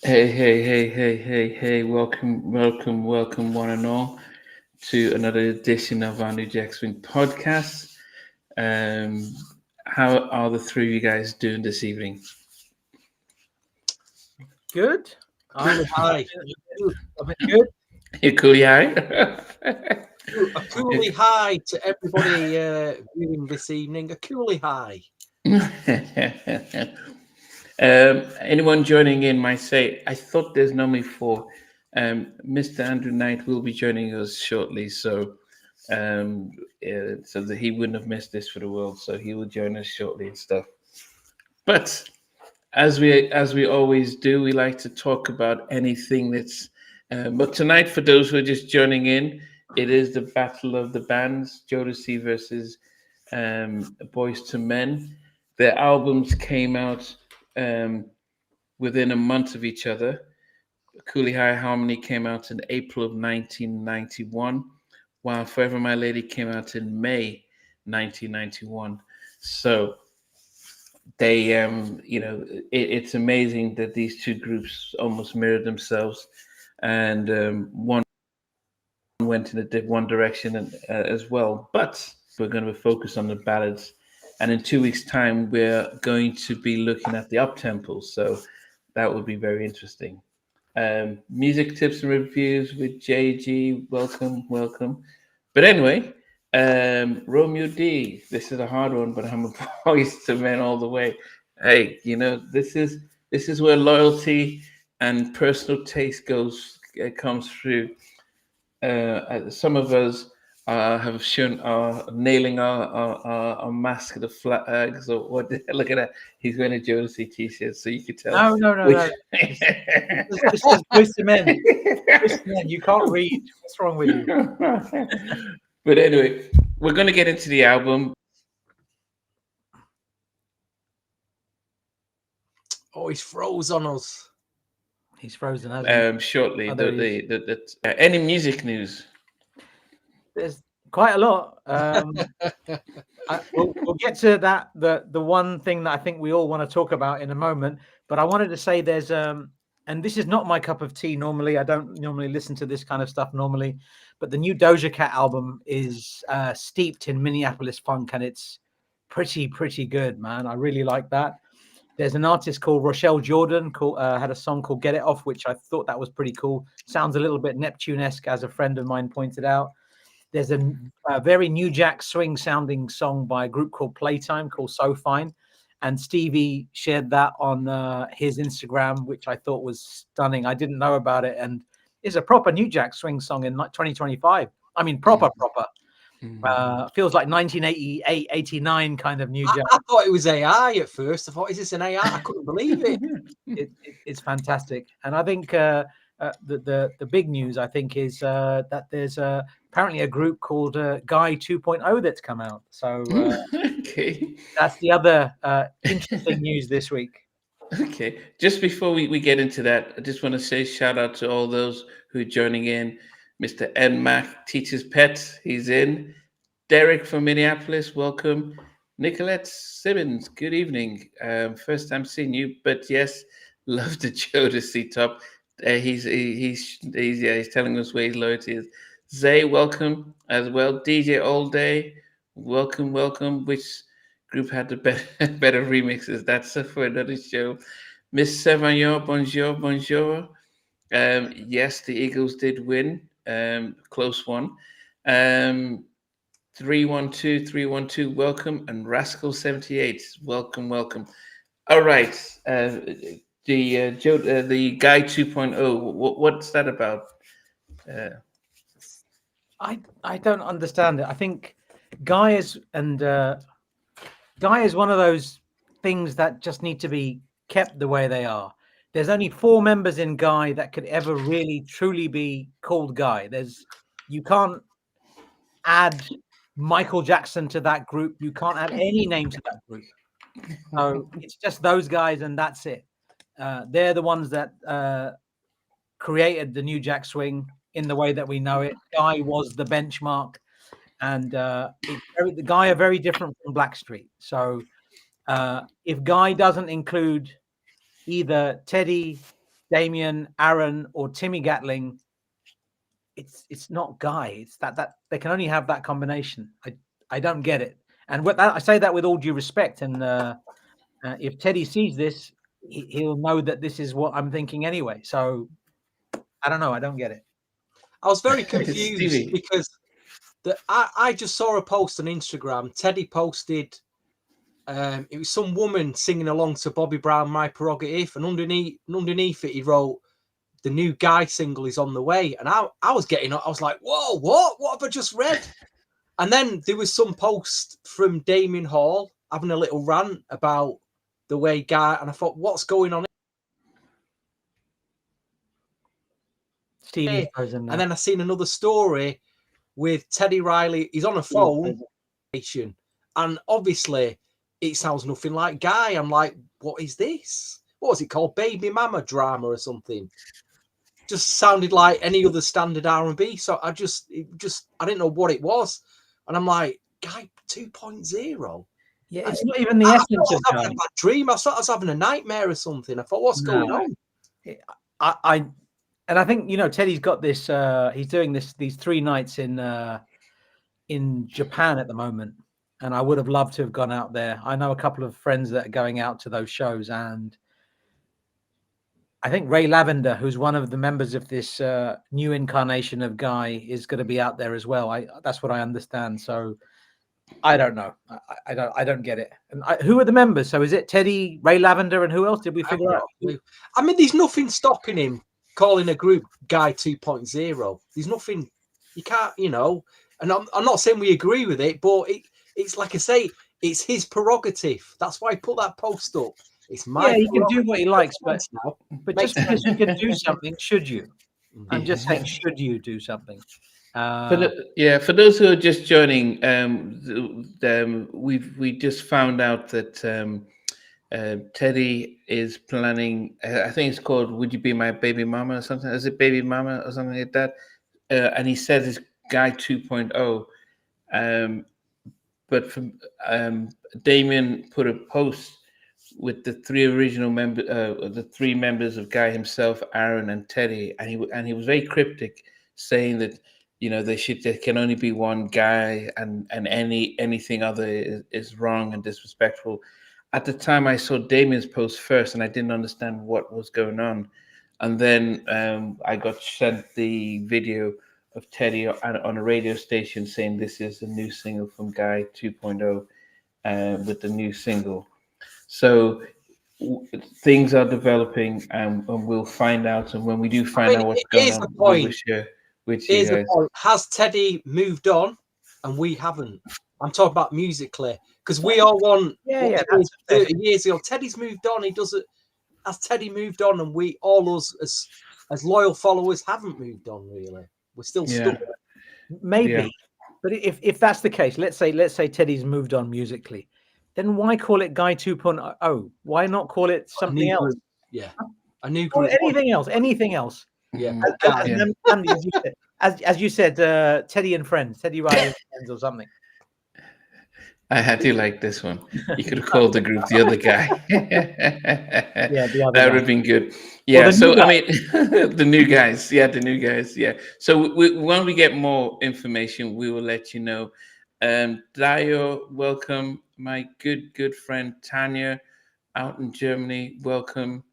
Hey. Welcome, one and all, to another edition of our New Jack Swing podcast. Um, how are the three of you guys doing this evening? Good. Cooley high. I've been good. You cool, yeah? A Cooley high to everybody viewing this evening. A Cooley high. Anyone joining in might say, I thought there's normally four. Mr. Andrew Knight will be joining us shortly, so that he wouldn't have missed this for the world. So he will join us shortly and stuff. But as we always do, we like to talk about anything that's. But tonight, for those who are just joining in, it is the battle of the bands: Jodeci versus Boys to Men. Their albums came out within a month of each other. Cooley High Harmony came out in April of 1991, while Forever My Lady came out in May 1991. So it's amazing that these two groups almost mirrored themselves, and one went in one direction as well. But we're going to focus on the ballads, and in 2 weeks' time, we're going to be looking at the up tempos. So that would be very interesting. Music tips and reviews with JG. Welcome. But anyway, Romeo D. This is a hard one, but I'm a Boys to Men all the way. Hey, this is where loyalty and personal taste comes through. Some of us have shown are nailing our mask of the flags or what. Look at that. He's wearing a Jodeci t-shirt, so you could tell. No. This is Boyz II Men. Boyz II Men. You can't read. What's wrong with you? But anyway, we're going to get into the album. Oh, he's froze on us. He's frozen. Hasn't he? Shortly. Oh, there he Any music news? There's quite a lot. We'll get to that. The one thing that I think we all want to talk about in a moment. But I wanted to say there's and this is not my cup of tea normally. I don't normally listen to this kind of stuff normally. But the new Doja Cat album is steeped in Minneapolis funk, and it's pretty good, man. I really like that. There's an artist called Rochelle Jordan had a song called Get It Off, which I thought that was pretty cool. Sounds a little bit Neptune-esque, as a friend of mine pointed out. There's a very New Jack Swing sounding song by a group called Playtime called So Fine. And Stevie shared that on his Instagram, which I thought was stunning. I didn't know about it. And it's a proper New Jack Swing song in 2025. I mean, proper. Feels like 1988, 89 kind of New Jack. I thought it was AI at first. I thought, is this an AI? I couldn't believe it. It's fantastic. And I think the big news, I think, is that there's apparently a group called Guy 2.0 that's come out. So Okay. that's the other interesting news this week. Okay. Just before we get into that, I just want to say shout out to all those who are joining in. Mr. N. Mac, Teacher's Pet, he's in. Derek from Minneapolis, welcome. Nicolette Simmons, good evening. First time seeing you, but yes, love the Jodeci top. He's telling us where his loyalty is. Zay, welcome as well. DJ All Day, welcome. Which group had the better remixes? That's for another show. Miss Sevignon, bonjour. Yes, the Eagles did win. Close one. 312, welcome. And Rascal 78, welcome. All right. The Guy 2.0, what's that about? I don't understand it. I think Guy is one of those things that just need to be kept the way they are. There's only 4 members in Guy that could ever really truly be called Guy. You can't add Michael Jackson to that group. You can't add any name to that group. So it's just those guys, and that's it. They're the ones that created the New Jack Swing in the way that we know it. Guy was the benchmark, and the Guy are very different from Blackstreet. So if Guy doesn't include either Teddy, Damien, Aaron, or Timmy Gatling, it's not Guy. It's that they can only have that combination. I don't get it. And I say that with all due respect. And if Teddy sees this, he'll know that this is what I'm thinking anyway. So I don't know. I don't get it. I was very confused Stevie. because I just saw a post on Instagram. Teddy posted, it was some woman singing along to Bobby Brown, My Prerogative, and underneath it he wrote, the new Guy single is on the way. And I was like, whoa, what have I just read? And then there was some post from Damien Hall having a little rant about the way Guy, and I thought, what's going on Stevie's here? frozen now. And then I seen another story with Teddy Riley. He's on a phone, and obviously it sounds nothing like Guy. I'm like, what is this? What was it called? Baby Mama drama or something? Just sounded like any other standard R&B. So I didn't know what it was. And I'm like, Guy 2.0. Yeah, it's not even the essence of Guy. I was having a bad dream. I thought I was having a nightmare or something. I thought, what's going on? And I think, Teddy's got this, he's doing these 3 nights in Japan at the moment. And I would have loved to have gone out there. I know a couple of friends that are going out to those shows, and I think Ray Lavender, who's one of the members of this new incarnation of Guy, is going to be out there as well. That's what I understand. So I don't know. I don't get it. And who are the members? So is it Teddy, Ray Lavender, and who else did we figure out? I mean, there's nothing stopping him calling a group Guy 2.0. There's nothing. You can't, And I'm not saying we agree with it, but it's like I say, it's his prerogative. That's why I put that post up. It's my. Yeah, he can do what he likes, but just because you can do something, should you? I'm just saying, should you do something? For those who are just joining, we just found out that Teddy is planning. I think it's called "Would You Be My Baby Mama" or something. Is it Baby Mama or something like that? And he says it's Guy 2.0. But from Damien put a post with the 3 original members, the 3 members of Guy himself, Aaron, and Teddy, and he was very cryptic, saying that there can only be one Guy, and anything other is wrong and disrespectful. At the time, I saw Damien's post first, and I didn't understand what was going on, and then I got sent the video of Teddy on a radio station saying this is a new single from Guy 2.0 with the new single. So things are developing, and we'll find out. And when we do find out what's going on, we will share with you guys. Has Teddy moved on and we haven't? I'm talking about musically, because we all want 30 years ago. Teddy's moved on. He doesn't. Has Teddy moved on, and we all as loyal followers haven't moved on really? We're still stuck. Maybe, but if that's the case, let's say Teddy's moved on musically, then why call it Guy 2.0? Why not call it something else? Group. Yeah, a new group. Anything else. Yeah. As you said, Teddy and Friends, Teddy Riley and Friends, or something. I had to like this one. You could have called the group the other guy. The other that would have been good. Yeah. Well, so I mean, the new guys. Yeah, the new guys. Yeah. So when we get more information, we will let you know. Dio, welcome. My good friend Tanya, out in Germany, welcome.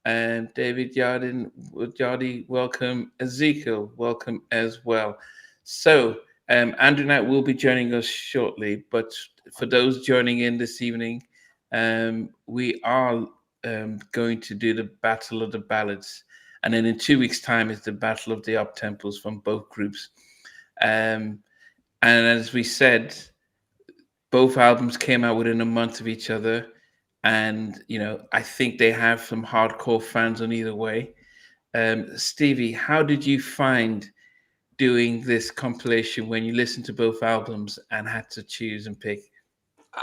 And David Yardi, welcome. Ezekiel, welcome as well. So Andrew Knight will be joining us shortly, but for those joining in this evening, we are going to do the Battle of the Ballads, and then in 2 weeks' time is the Battle of the Up-Tempos from both groups. And as we said, both albums came out within a month of each other, and I think they have some hardcore fans on either way. Stevie, how did you find doing this compilation when you listened to both albums and had to choose and pick?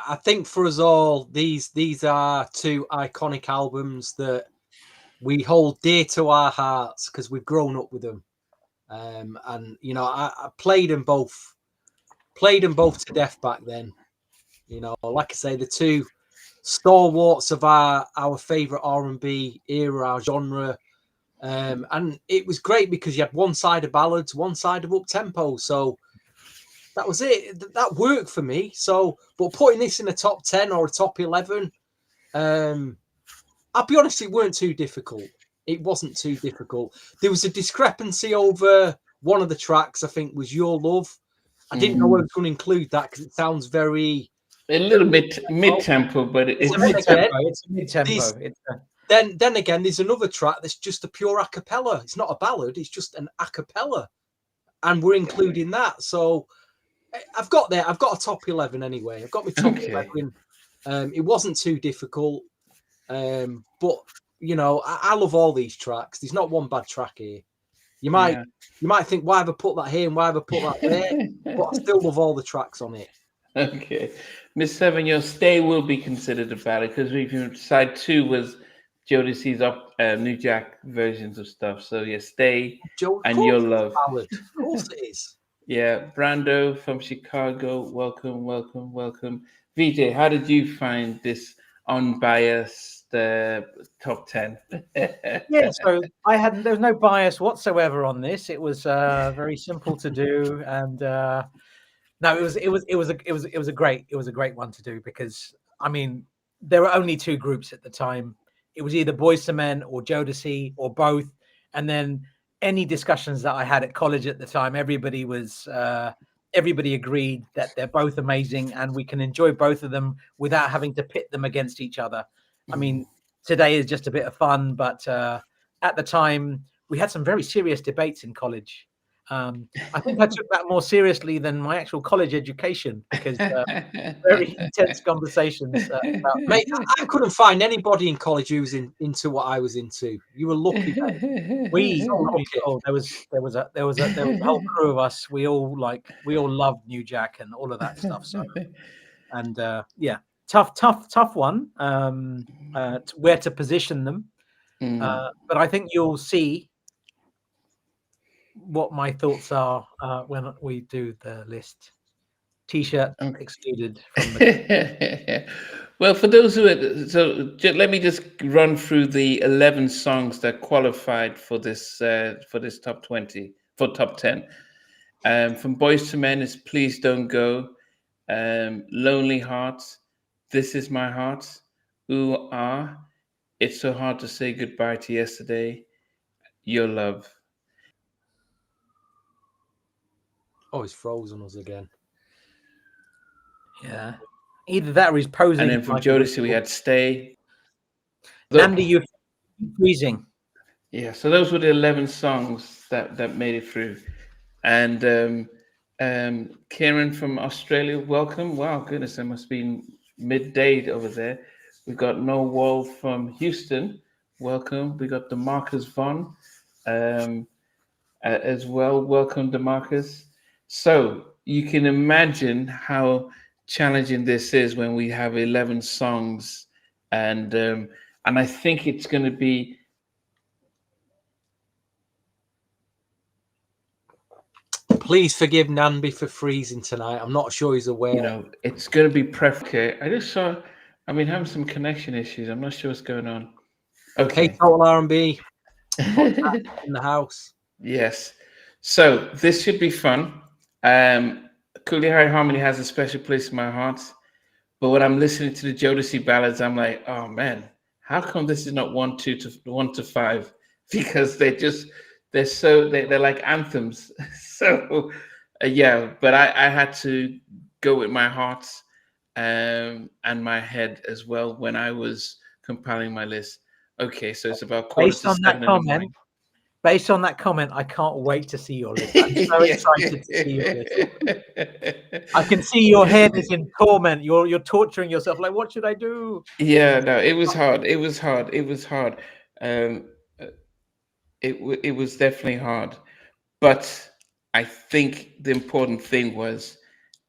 I think for us all, these are 2 iconic albums that we hold dear to our hearts because we've grown up with them. And I played them both to death back then. Like I say, the 2 stalwarts of our favorite R&B era, our genre, And it was great because you had one side of ballads, one side of up tempo. So that was it. That worked for me. So, but putting this in a top 10 or a top 11, I'll be honest, it weren't too difficult. It wasn't too difficult. There was a discrepancy over one of the tracks, I think, was Your Love. I didn't know whether I was going to include that because it sounds very... A little bit mid-tempo, but It's it's a mid-tempo. It's a mid-tempo. Then again, there's another track that's just a pure a cappella. It's not a ballad. It's just an a cappella. And we're including that. So I've got a top 11 anyway. I've got my top 11. It wasn't too difficult. But, you know, I love all these tracks. There's not one bad track here. You might think, why have I put that here and why have I put that there? But I still love all the tracks on it. Okay. Miss Seven, your Stay will be considered a ballad because side 2 was Jodeci's New Jack versions of stuff. So yeah, Stay and Your Love. Ballad. Of course it is. Yeah, Brando from Chicago. Welcome. VJ, how did you find this unbiased top 10? Yeah, so there was no bias whatsoever on this. It was very simple to do, and no, it was a great one to do because I mean there were only two groups at the time. It was either Boyz II Men or Jodeci or both, and then any discussions that I had at college at the time, everybody agreed that they're both amazing and we can enjoy both of them without having to pit them against each other. I mean, today is just a bit of fun, but at the time we had some very serious debates in college. I think I took that more seriously than my actual college education because very intense conversations. Mate, I couldn't find anybody in college who was into what I was into. You were lucky. There was a whole crew of us. We all loved New Jack and all of that stuff. So, and yeah, tough one. Where to position them, but I think you'll see what my thoughts are when we do the list. T-shirt excluded from the Well, for those who let me just run through the 11 songs that qualified for this top 20 for top 10. From Boyz II Men is Please Don't Go, Lonely Hearts, This Is My Heart, Ooh Ah, It's So Hard to Say Goodbye to Yesterday, Your Love. Oh, he's frozen us again. Yeah, either that or he's posing. And then from Jodeci we had Stay. Andy, you're freezing. Yeah, so those were the 11 songs that made it through. And Kieran from Australia, welcome. Wow, goodness, it must be midday over there. We've got No Wall from Houston, welcome. We got DeMarcus Vaughn as well, welcome DeMarcus. So you can imagine how challenging this is when we have 11 songs, and I think it's going to be. Please forgive Nambi for freezing tonight. I'm not sure he's aware. You know, it's going to be okay. I just saw. I mean, having some connection issues. I'm not sure what's going on. Okay. Hey, Total R&B in the house. Yes. So this should be fun. Cooleyhighharmony has a special place in my heart. But when I'm listening to the Jodeci ballads, I'm like, oh man, how come this is not 1 to 5? Because they're like anthems. So yeah, but I had to go with my heart and my head as well when I was compiling my list. Okay, so it's about based on that comment. Based on that comment, I can't wait to see your list. I'm so excited to see your list. I can see your head is in torment. You're torturing yourself. Like, what should I do? Yeah, no, it was hard. It was hard. It was definitely hard. But I think the important thing was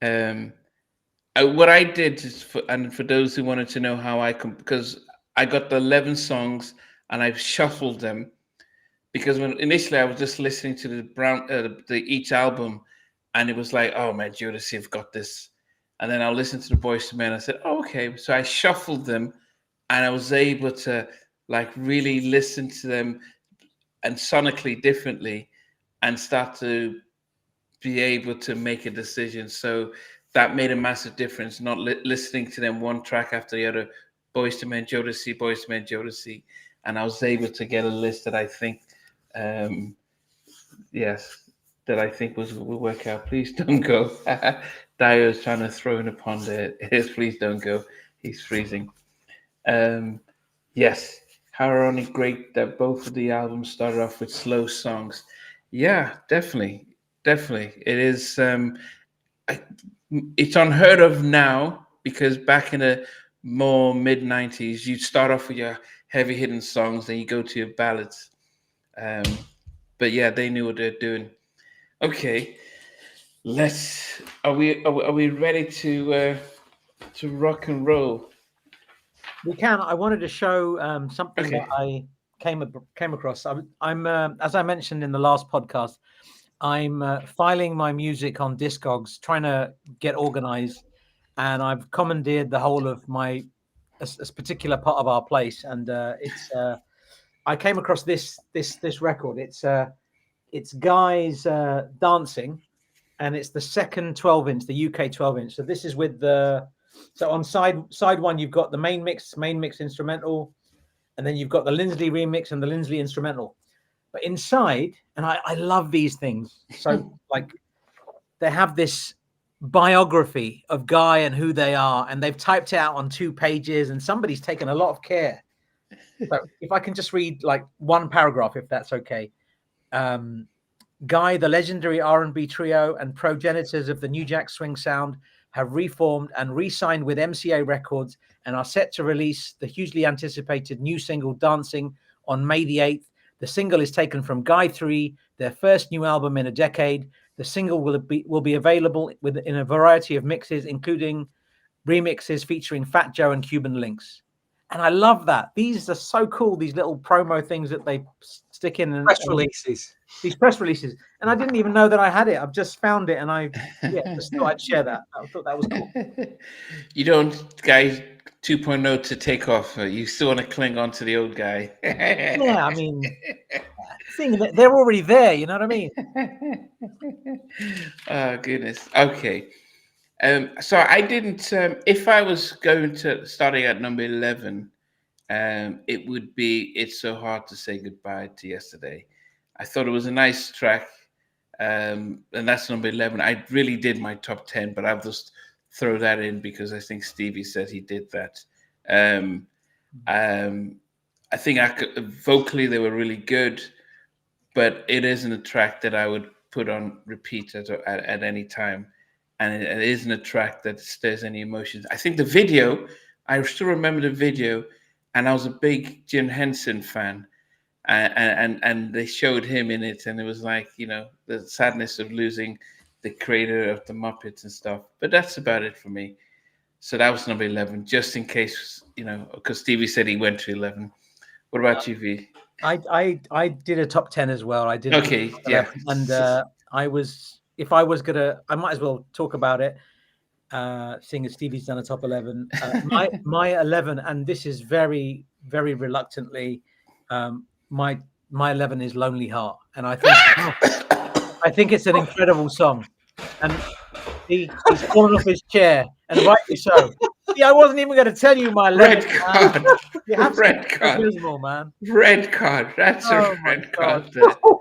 what I did for those who wanted to know how because I got the 11 songs and I shuffled them. Because when initially I was just listening to the each album, and it was like, oh man, Jodeci have got this, and then I'll listen to the Boyz II Men. I said, oh, okay, so I shuffled them, and I was able to like really listen to them and sonically differently, and start to be able to make a decision. So that made a massive difference. Not listening to them one track after the other, Boyz II Men, Jodeci, Boyz II Men, Jodeci, and I was able to get a list that I think, yes, that I think will work out. Please don't go. Dio is trying to throw in a pond there. Yes, please don't go. He's freezing. Yes, how ironic, great that both of the albums started off with slow songs. Yeah, definitely. It is. It's unheard of now, because back in the more mid 90s, you'd start off with your heavy hitting songs, then you go to your ballads. But yeah, they knew what they're doing. Okay, are we ready to rock and roll? We can. I wanted to show something Okay. that I came across. I'm as I mentioned in the last podcast, I'm filing my music on Discogs, trying to get organized, and I've commandeered the whole of a particular part of our place, and it's I came across this record. It's guys dancing, and it's the second 12-inch, the UK 12-inch. So this is with so on side one you've got the main mix instrumental, and then you've got the Lindsley remix and the Lindsley instrumental. But inside, and I love these things. So like they have this biography of Guy and who they are, and they've typed it out on 2 pages, and somebody's taken a lot of care. So if I can just read like one paragraph, if that's okay. Guy, the legendary R&B trio and progenitors of the New Jack Swing sound, have reformed and re-signed with MCA Records and are set to release the hugely anticipated new single Dancing on May the 8th. The single is taken from Guy 3, their first new album in a decade. The single will be available in a variety of mixes, including remixes featuring Fat Joe and Cuban Links. And I love that. These are so cool, these little promo things that they stick in. Press releases. These press releases. And I didn't even know that I had it. I've just found it, and I just thought I'd share that. I thought that was cool. You don't, guys, 2.0 to take off. You still want to cling on to the old guy. Yeah, I mean, they're already there. You know what I mean? Oh, goodness. Okay. So I didn't, if I was going to starting at number 11, it would be It's So Hard to Say Goodbye to Yesterday. I thought it was a nice track, and that's number 11. I really did my top 10, but I'll just throw that in because I think Stevie said he did that. I think vocally they were really good, but it isn't a track that I would put on repeat at any time. And it isn't a track that stirs any emotions. I think the video, I still remember the video, and I was a big Jim Henson fan. And they showed him in it, and it was like, you know, the sadness of losing the creator of the Muppets and stuff. But that's about it for me. So that was number 11, just in case, you know, because Stevie said he went to 11. What about you, V? I did a top 10 as well. I did. Okay, yeah. And if I was gonna, I might as well talk about it. Seeing as Stevie's done a top 11, my 11, and this is very, very reluctantly. My 11 is Lonely Heart, and I think it's an incredible song. And he's fallen off his chair, and rightly so. Yeah, I wasn't even going to tell you my 11. Red card. You have Red card. Miserable, man. Red card. That's a red card.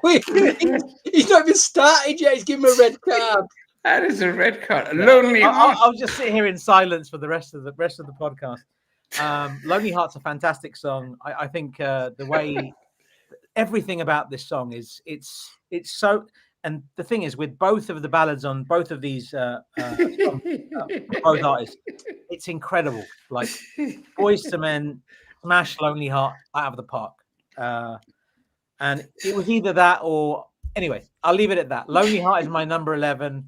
He's not even started yet. He's giving him a red card. That is a red card. Lonely Heart. I'll just sit here in silence for the rest of the podcast. Lonely Heart's a fantastic song. I think the way everything about this song is it's so. And the thing is, with both of the ballads on both of these both artists, it's incredible. Like Boyz II Men smash Lonely Heart out of the park, and it was either that or anyway. I'll leave it at that. Lonely Heart is my number 11.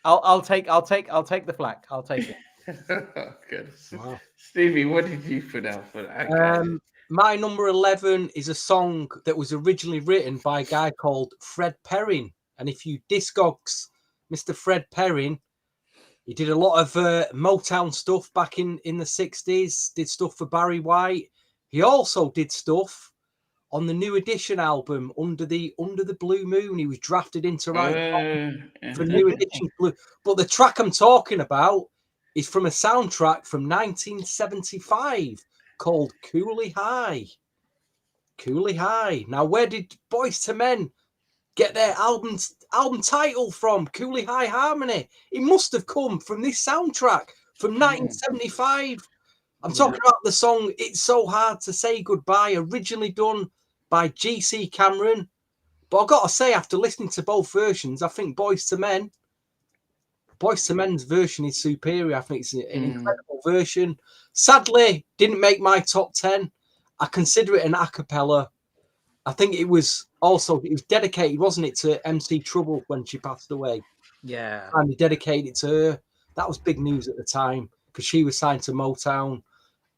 I'll take the flak. I'll take it. Oh, good. Wow. Stevie, what did you put out for that? My number 11 is a song that was originally written by a guy called Fred Perrin. And if you Discogs Mr. Fred Perrin, he did a lot of Motown stuff back in the 60s, did stuff for Barry White. He also did stuff on the New Edition album, Under the Blue Moon. He was drafted into write for New Edition Blue. But the track I'm talking about is from a soundtrack from 1975 called Cooley High. Cooley High. Now, where did Boyz II Men get their album title from? Cooley High Harmony. It must have come from this soundtrack from 1975. I'm talking about the song It's So Hard to Say Goodbye, originally done by G.C. Cameron. But I've got to say, after listening to both versions, I think Boyz II Men's version is superior. I think it's an incredible version. Sadly, didn't make my top 10. I consider it an a cappella. I think it was dedicated, wasn't it, to MC Trouble when she passed away? Yeah. And he dedicated it to her. That was big news at the time because she was signed to Motown.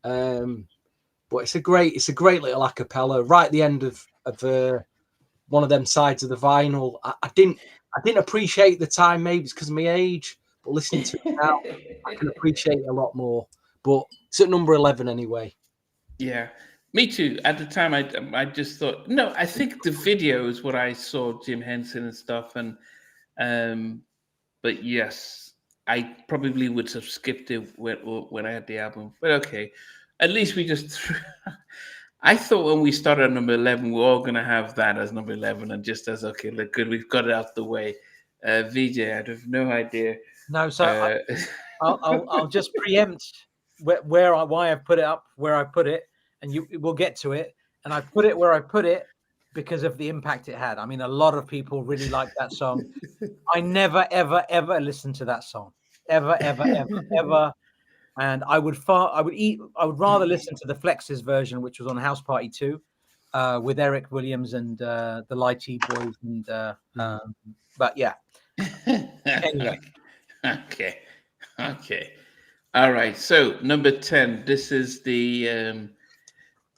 But it's a great little a cappella right at the end of one of them sides of the vinyl. I didn't appreciate the time, maybe it's because of my age, but listening to it now, I can appreciate it a lot more. But it's at number 11 anyway. Yeah, me too. At the time, I just thought, no, I think the video is what I saw, Jim Henson and stuff, and but yes, I probably would have skipped it when I had the album. But okay, at least we just threw. I thought when we started at number 11, we're all going to have that as number 11, and just as, okay, look good, we've got it out the way. VJ, I have no idea. No, so I'll just preempt why I've put it up where I put it, and we'll get to it. And I put it where I put it because of the impact it had. I mean, a lot of people really like that song. I never, ever, ever listened to that song. Ever, ever, ever, ever. And I would rather listen to the Flexes version, which was on House Party 2, with Eric Williams and the Lighty Boys. But yeah. Anyway. Okay. All right. So number 10. This is the.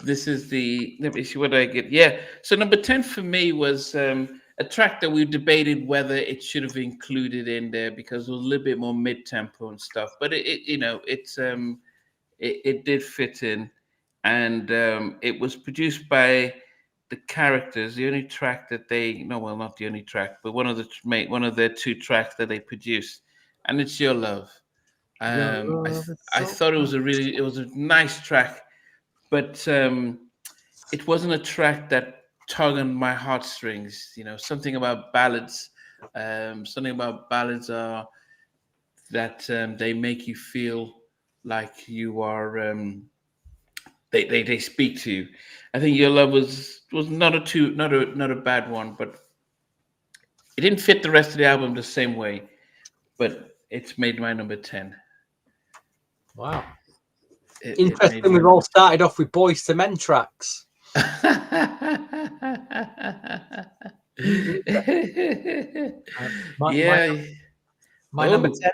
Let me see what I get. Yeah. So number 10 for me was a track that we debated whether it should have included in there because it was a little bit more mid-tempo and stuff. But it did fit in, and it was produced by the Characters. The only track that not the only track, but one of their two tracks that they produced, and it's Your Love. I thought it was a nice track, but it wasn't a track that tug on my heartstrings. Something about ballads are that they make you feel like you are they speak to you. I think Your Love was not a bad one, but it didn't fit the rest of the album the same way, but it's made my number 10. Wow. Interesting. We've all started off with Boyz II Men tracks. My number 10.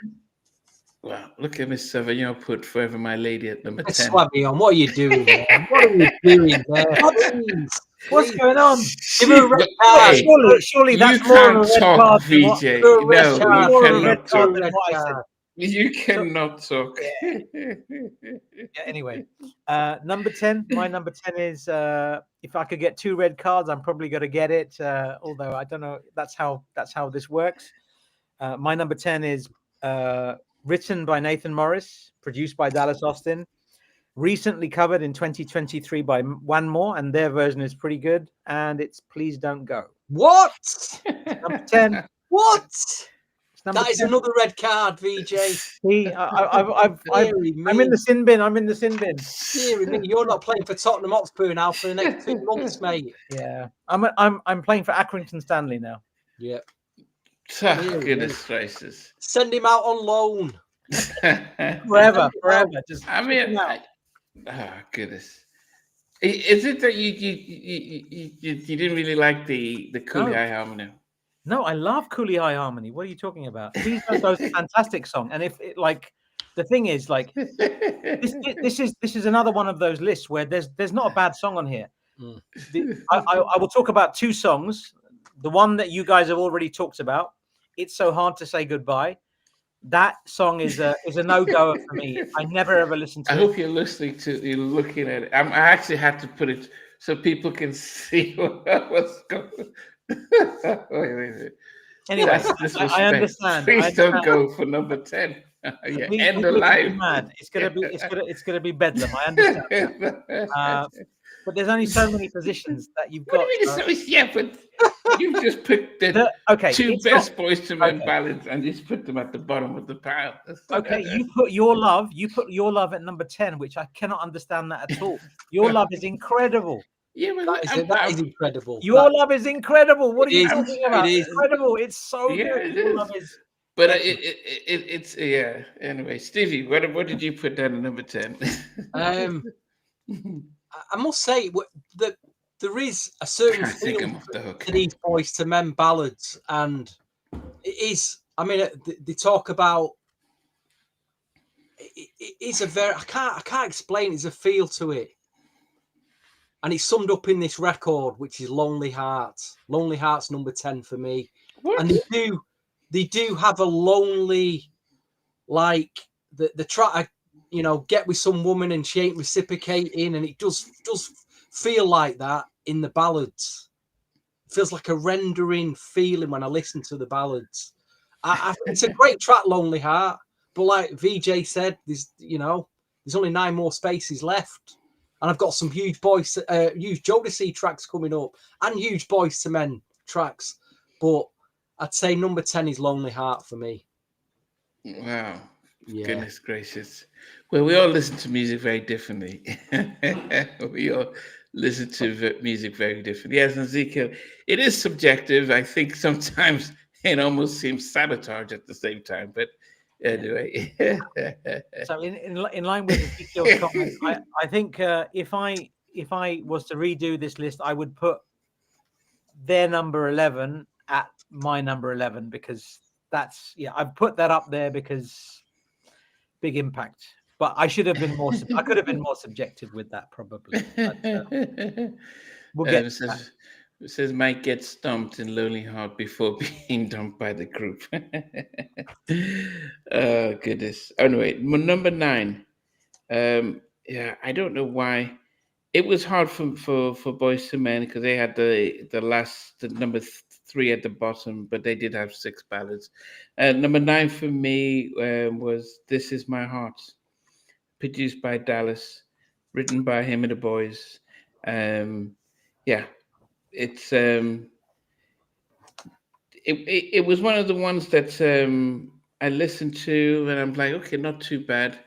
Well, look at Miss Savignon put Forever My Lady at number 10. Savignon, what are you doing there? What are you doing there? What's going on? Give her a red card. Surely that's more of a red card. VJ. You cannot talk. Yeah, anyway, number 10. My number 10 is if I could get 2 red cards, I'm probably going to get it. Although I don't know, that's how this works. My number 10 is written by Nathan Morris, produced by Dallas Austin, recently covered in 2023 by One More, and their version is pretty good. And it's Please Don't Go. What? Number 10. What? That is another red card, VJ. See, I'm in the sin bin. Dear me, you're not playing for Tottenham Hotspur now for the next 2 months, mate. Yeah, I'm playing for Accrington Stanley now. Yep. Goodness gracious. Send him out on loan. forever. Just goodness. Is it that you didn't really like the Cooleyhighharmony? No, I love Cooleyhighharmony. What are you talking about? Please Don't Go is a fantastic song. And the thing is, this is another one of those lists where there's not a bad song on here. I will talk about 2 songs. The one that you guys have already talked about, It's So Hard to Say Goodbye. That song is a no-goer for me. I never ever listened to it. I hope you're looking at it. I actually had to put it so people can see what's going. Wait. Anyway, That's disrespect. I understand. Please don't go for number 10. Yeah, end the live. Mad. It's gonna be bedlam. I understand that. But there's only so many positions that you've got. But you've just picked the two best Boyz II Men ballads and just put them at the bottom of the pile. Okay, you put Your Love at number 10, which I cannot understand that at all. Your Love is incredible. Yeah, that is incredible. Your Love is incredible. What are you talking about? It is incredible. It's so good. Your Love is. But it's yeah. Anyway, Stevie, what did you put down at number 10? I must say that there is a certain feel to these Boyz II Men ballads, and it is. I mean, they talk about. It is a very. I can't explain. It's a feel to it, and it's summed up in this record, which is Lonely Hearts. Lonely Hearts, number 10 for me. What? And they do have a lonely, like the track. You know, get with some woman and she ain't reciprocating, and it does feel like that in the ballads. It feels like a rendering feeling when I listen to the ballads. It's a great track, Lonely Heart, but like VJ said, there's only 9 more spaces left, and I've got some huge Jodeci tracks coming up and huge Boyz II Men tracks, but I'd say number 10 is Lonely Heart for me. Wow. Yeah. Goodness gracious. Well, we all listen to music very differently. We all listen to music very differently. Yes, Ezekiel, it is subjective. I think sometimes it almost seems sabotage at the same time. But anyway. So in line with Ezekiel's comments, I think if I was to redo this list, I would put their number 11 at my number 11, because I've put that up there because big impact. But I should have been more. I could have been more subjective with that, probably. But, we'll get. It says Mike gets stumped in Lonely Heart before being dumped by the group. Oh goodness. Anyway, number 9. Yeah, I don't know why. It was hard for Boyz II Men because they had the number 3 at the bottom, but they did have 6 ballads. Number 9 for me was This Is My Heart, produced by Dallas, written by him and the boys. Yeah, it's it was one of the ones that I listened to and I'm like, okay, not too bad,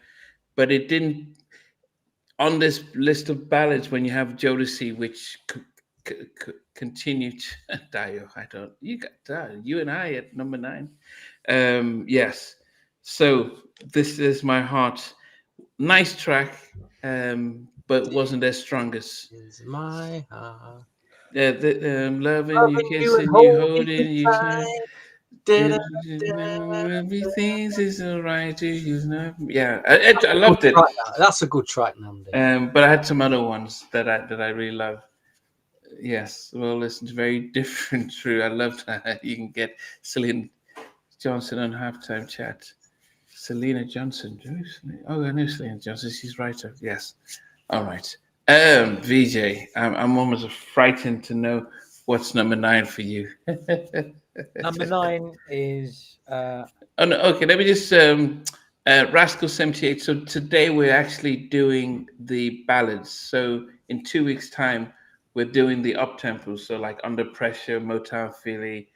but it didn't. On this list of ballads, when you have Jodeci, which continue to Dio, you got you and I at number 9. Yes. So This Is My Heart, nice track, but wasn't their strongest. This is my heart. Loving you, kissing you, holding you tight. Everything is alright to you. Yeah, I loved it. That's a good track, Nandi. But I had some other ones that I really love. Yes, well, listen, very different. True, I loved that. You can get Selena Johnson on halftime chat. Selena Johnson. Oh, I know Selena Johnson. She's writer. Yes. All right. VJ, I'm almost frightened to know what's number 9 for you. Number 9 is. Oh no. Okay, let me just. Rascal 78. So today we're actually doing the ballads. So in 2 weeks' time, we're doing the up tempo. So like Under Pressure, Motown Philly,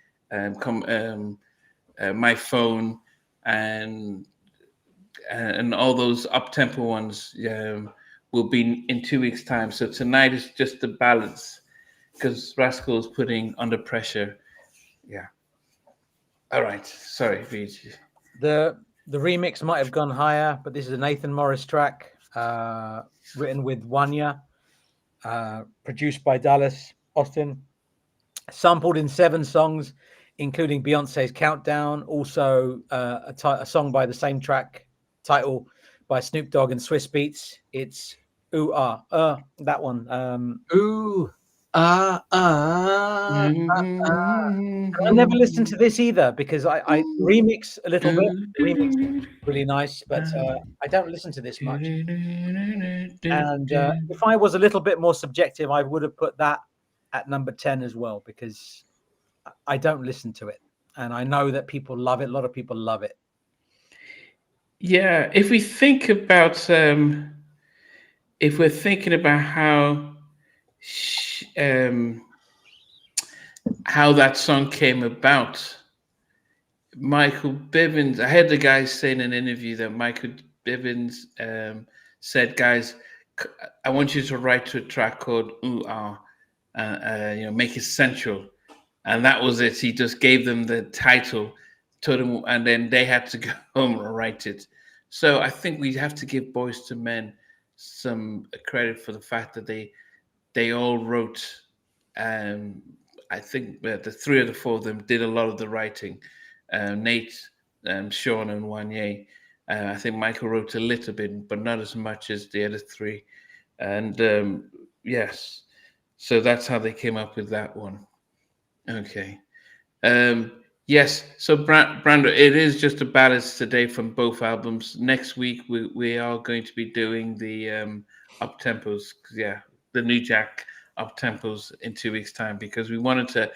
My Phone, and all those up tempo ones will be in 2 weeks' time. So tonight is just the ballads because Rascal is putting Under Pressure. Yeah. All right. Sorry, VG. The remix might have gone higher, but this is a Nathan Morris track, written with Wanya, produced by Dallas Austin, sampled in 7 songs, including Beyonce's Countdown, also a song by the same track title by Snoop Dogg and Swiss Beats. It's Ooh Ah, that one. Ooh I never listened to this either because I remix a little bit. The remix is really nice, but I don't listen to this much. And if I was a little bit more subjective, I would have put that at number 10 as well, because I don't listen to it. And I know that people love it. A lot of people love it. Yeah, if we think about if we're thinking about how that song came about, Michael Bivins, I heard the guy say in an interview that Michael Bivins said, guys, I want you to write to a track called Ooh Ah, make it sensual. And that was it. He just gave them the title, told them, and then they had to go home and write it. So I think we have to give Boyz II Men some credit for the fact that they all wrote. I think the three or the four of them did a lot of the writing. Nate, Sean, and Wanye. I think Michael wrote a little bit, but not as much as the other three. And yes, so that's how they came up with that one. Okay. Yes. So Brando, it is just the ballads today from both albums. Next week we are going to be doing the up tempos. Yeah, the New Jack up tempos in 2 weeks' time, because we wanted to.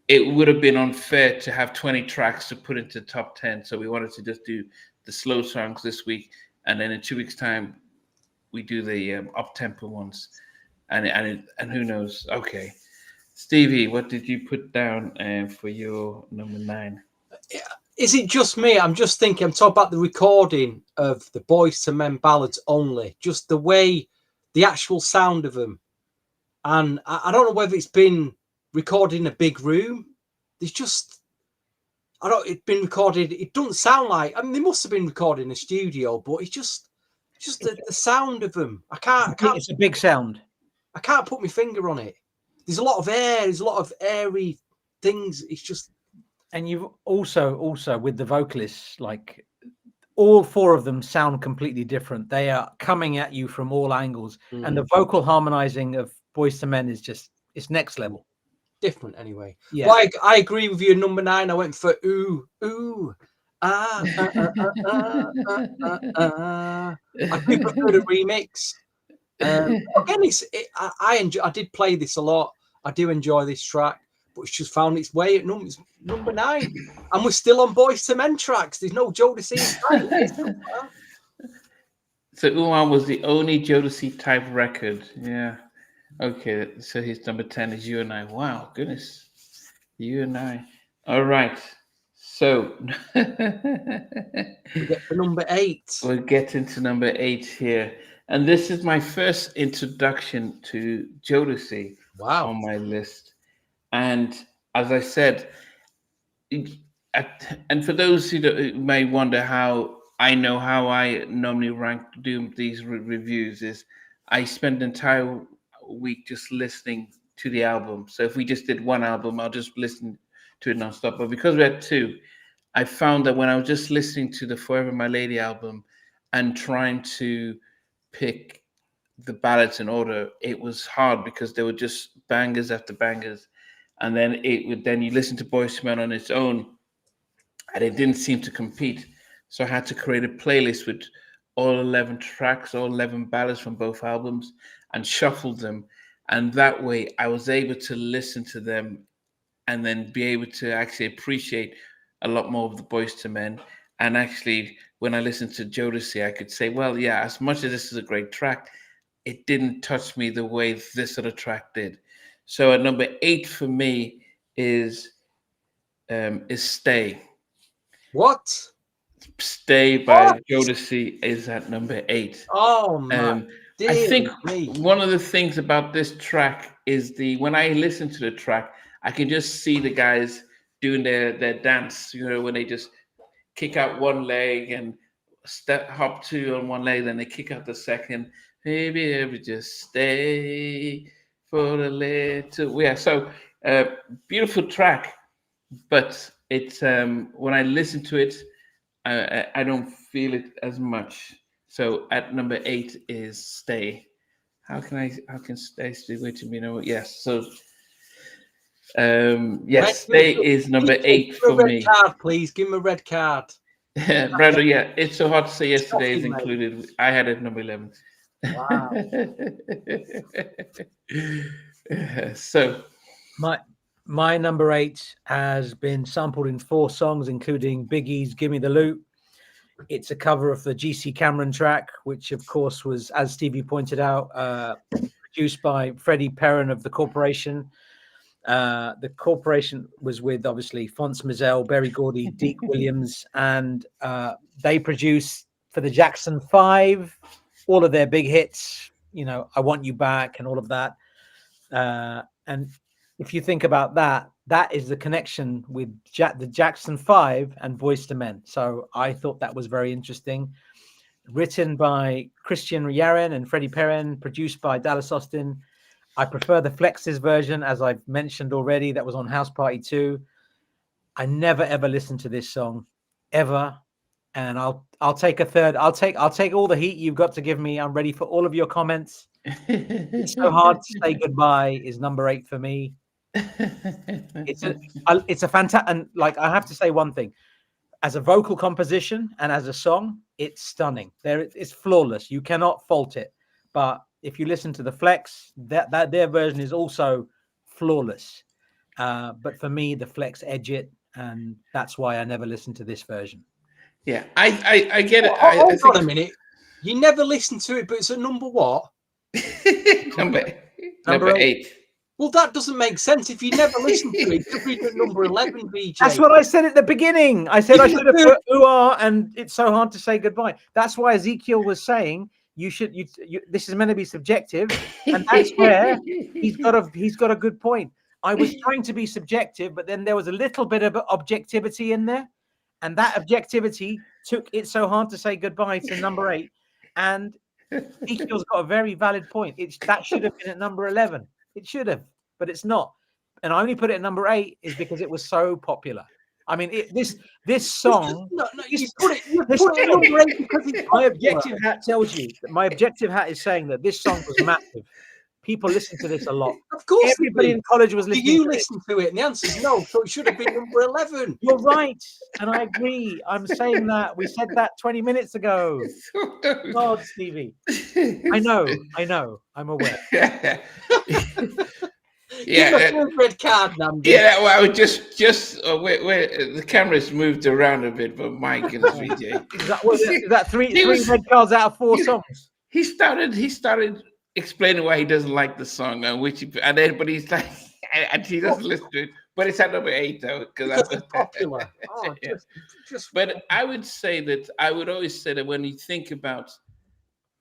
It would have been unfair to have 20 tracks to put into top 10, so we wanted to just do the slow songs this week, and then in 2 weeks' time we do the up tempo ones, and who knows? Okay. Stevie, what did you put down for your number 9? Is it just me? I'm just thinking, I'm talking about the recording of the Boyz II Men ballads only, just the way, the actual sound of them. And I don't know whether it's been recorded in a big room. There's just, it's been recorded. It doesn't sound like, I mean, they must have been recorded in a studio, but it's just the sound of them. I can't. It's a big sound. I can't put my finger on it. There's a lot of air. There's a lot of airy things. It's just. And you've also with the vocalists, like all four of them sound completely different. They are coming at you from all angles, and the vocal harmonizing of Boyz II Men is just, it's next level. Different anyway. Yeah. But I agree with you. Number 9, I went for ooh, ooh, ah, I do prefer the remix. Again, I did play this a lot. I do enjoy this track, but it's just found its way at number 9, and we're still on Boyz II Men tracks. There's no Jodeci. So Uwan was the only Jodeci type record. Yeah. Okay. So his number 10 is You and I. Wow, goodness. You and I. All right. So we get to number 8. We're getting to number 8 here. And this is my first introduction to Jodeci on my list. And as I said, and for those who may wonder how I know how I normally do these reviews, is I spend the entire week just listening to the album. So if we just did one album, I'll just listen to it nonstop. But because we had 2, I found that when I was just listening to the Forever My Lady album and trying to pick the ballads in order, it was hard because there were just bangers after bangers, and then you listen to Boyz II Men on its own, and it didn't seem to compete. So I had to create a playlist with all 11 tracks, all 11 ballads from both albums, and shuffle them, and that way I was able to listen to them and then be able to actually appreciate a lot more of the Boyz II Men. And actually, when I listened to Jodeci, I could say, well, yeah, as much as this is a great track, it didn't touch me the way this other track did. So at number 8 for me is Stay. What? Stay by Jodeci is at number 8. Oh my! I think one of the things about this track is when I listen to the track, I can just see the guys doing their dance. You know, when they just kick out one leg and hop 2 on one leg, then they kick out the second. Maybe ever just stay for a little. Yeah, so beautiful track, but it's when I listen to it, I don't feel it as much. So at number 8 is Stay. how can stay with him? You know, yes. So, yes, stay is number 8 for red me. Card, please. Give him a red card. Brando, yeah, it's so hard to say. Yesterday is Shocking, mate. included. I had it number 11. Wow. So, my number 8 has been sampled in 4 songs, including Biggie's "Gimme the Loot." It's a cover of the GC Cameron track, which of course was, as Stevie pointed out, produced by Freddie Perrin of The Corporation. The Corporation was with obviously Phonce Mizell, Berry Gordy, Deke Williams, and they produced for the Jackson 5 all of their big hits, you know, "I Want You Back" and all of that. And if you think about that, that is the connection with the Jackson 5 and Boyz II Men. So I thought that was very interesting. Written by Christian Yaren and Freddie Perrin, produced by Dallas Austin. I prefer the Flex's version, as I've mentioned already. That was on House Party 2. I never ever listened to this song, ever. And I'll take a third. I'll take all the heat you've got to give me. I'm ready for all of your comments. It's So Hard to Say Goodbye is number 8 for me. It's a fantastic, and like, I have to say one thing, as a vocal composition and as a song, it's stunning. It's flawless. You cannot fault it. But if you listen to the Flex, that their version is also flawless. But for me, the Flex edge it, and that's why I never listened to this version. Yeah, I get it. Hold on a minute. You never listened to it, but it's at number what? number 8. Well, that doesn't make sense. If you never listened to it, you'd be at number 11, BJ. That's what I said at the beginning. I said I should have put "Ooh-ah" and "It's So Hard to Say Goodbye." That's why Ezekiel was saying this is meant to be subjective, and that's where he's got a good point. I was trying to be subjective, but then there was a little bit of objectivity in there, and that objectivity took "It's So Hard to Say Goodbye" to number 8. And Ezekiel's got a very valid point. That should have been at number 11. It should have, but it's not. And I only put it at number 8 is because it was so popular. I mean, this song. You put it at number 8 because my objective hat tells you that my objective hat is saying that this song was massive. People listen to this a lot. Of course, everybody in college was listening. Do you listen to it? And the answer is no. So it should have been number 11. You're right, and I agree. I'm saying that. We said that 20 minutes ago. God, Stevie. I know. I'm aware. Yeah, red card, Namdi. Yeah, well, I would just where the camera's moved around a bit, but my goodness, VJ. Is that three red cards out of 4 songs? He started explaining why he doesn't like the song, but he's like, and he doesn't listen to it. But it's at number 8 though, because it's popular. Oh, yeah. But I would say that I would always say that when you think about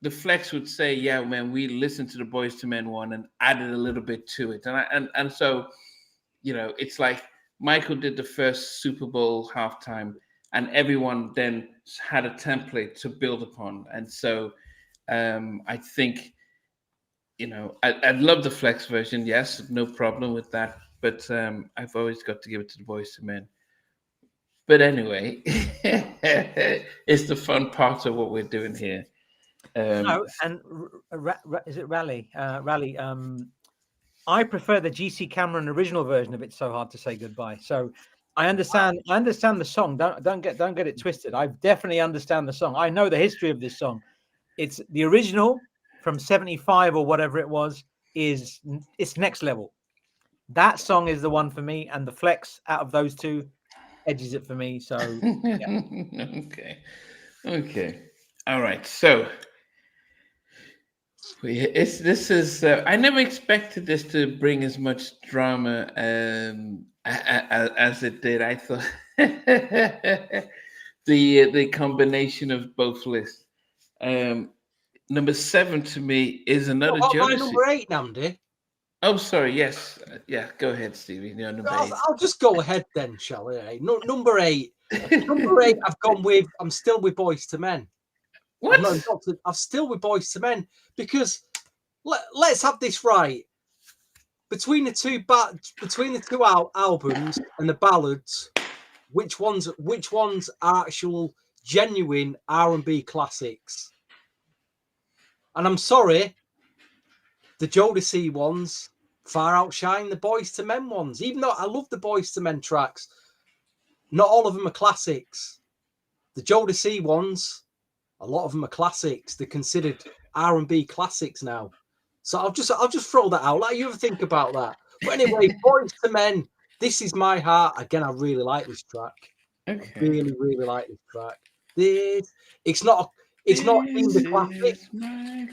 the Flex would say, yeah, man, we listened to the Boyz II Men one and added a little bit to it. And so, you know, it's like Michael did the first Super Bowl halftime and everyone then had a template to build upon. And so I think, you know, I love the Flex version. Yes, no problem with that. But I've always got to give it to the Boyz II Men. But anyway, it's the fun part of what we're doing here. No, and is it Rally? Rally. I prefer the GC Cameron original version of "It's So Hard to Say Goodbye." So I understand. I understand the song. Don't get it twisted. I definitely understand the song. I know the history of this song. It's the original from '75 or whatever it was. It's next level. That song is the one for me, and the Flex out of those two edges it for me. So yeah. Okay. All right. So. This is I never expected this to bring as much drama as it did. I thought the combination of both lists. Number 7 to me is another Jodeci. Number 8, Namdi. Oh, sorry. Yes, yeah. Go ahead, Stevie. You're number 8. I'll just go ahead then, shall we? No, number 8. Number 8. I've gone with. I'm still with Boyz II Men. What? I'm still with Boyz II Men because let's have this right. Between the two albums and the ballads, which ones are actual genuine R&B classics? And I'm sorry, the Jodeci ones far outshine the Boyz II Men ones. Even though I love the Boyz II Men tracks, not all of them are classics. The Jodeci ones, a lot of them are classics. They're considered R&B classics now. So I'll just throw that out. Let you ever think about that. But anyway, Boyz II Men, This Is My Heart. Again, I really like this track. Okay. I really, really like this track. It's not in the classic.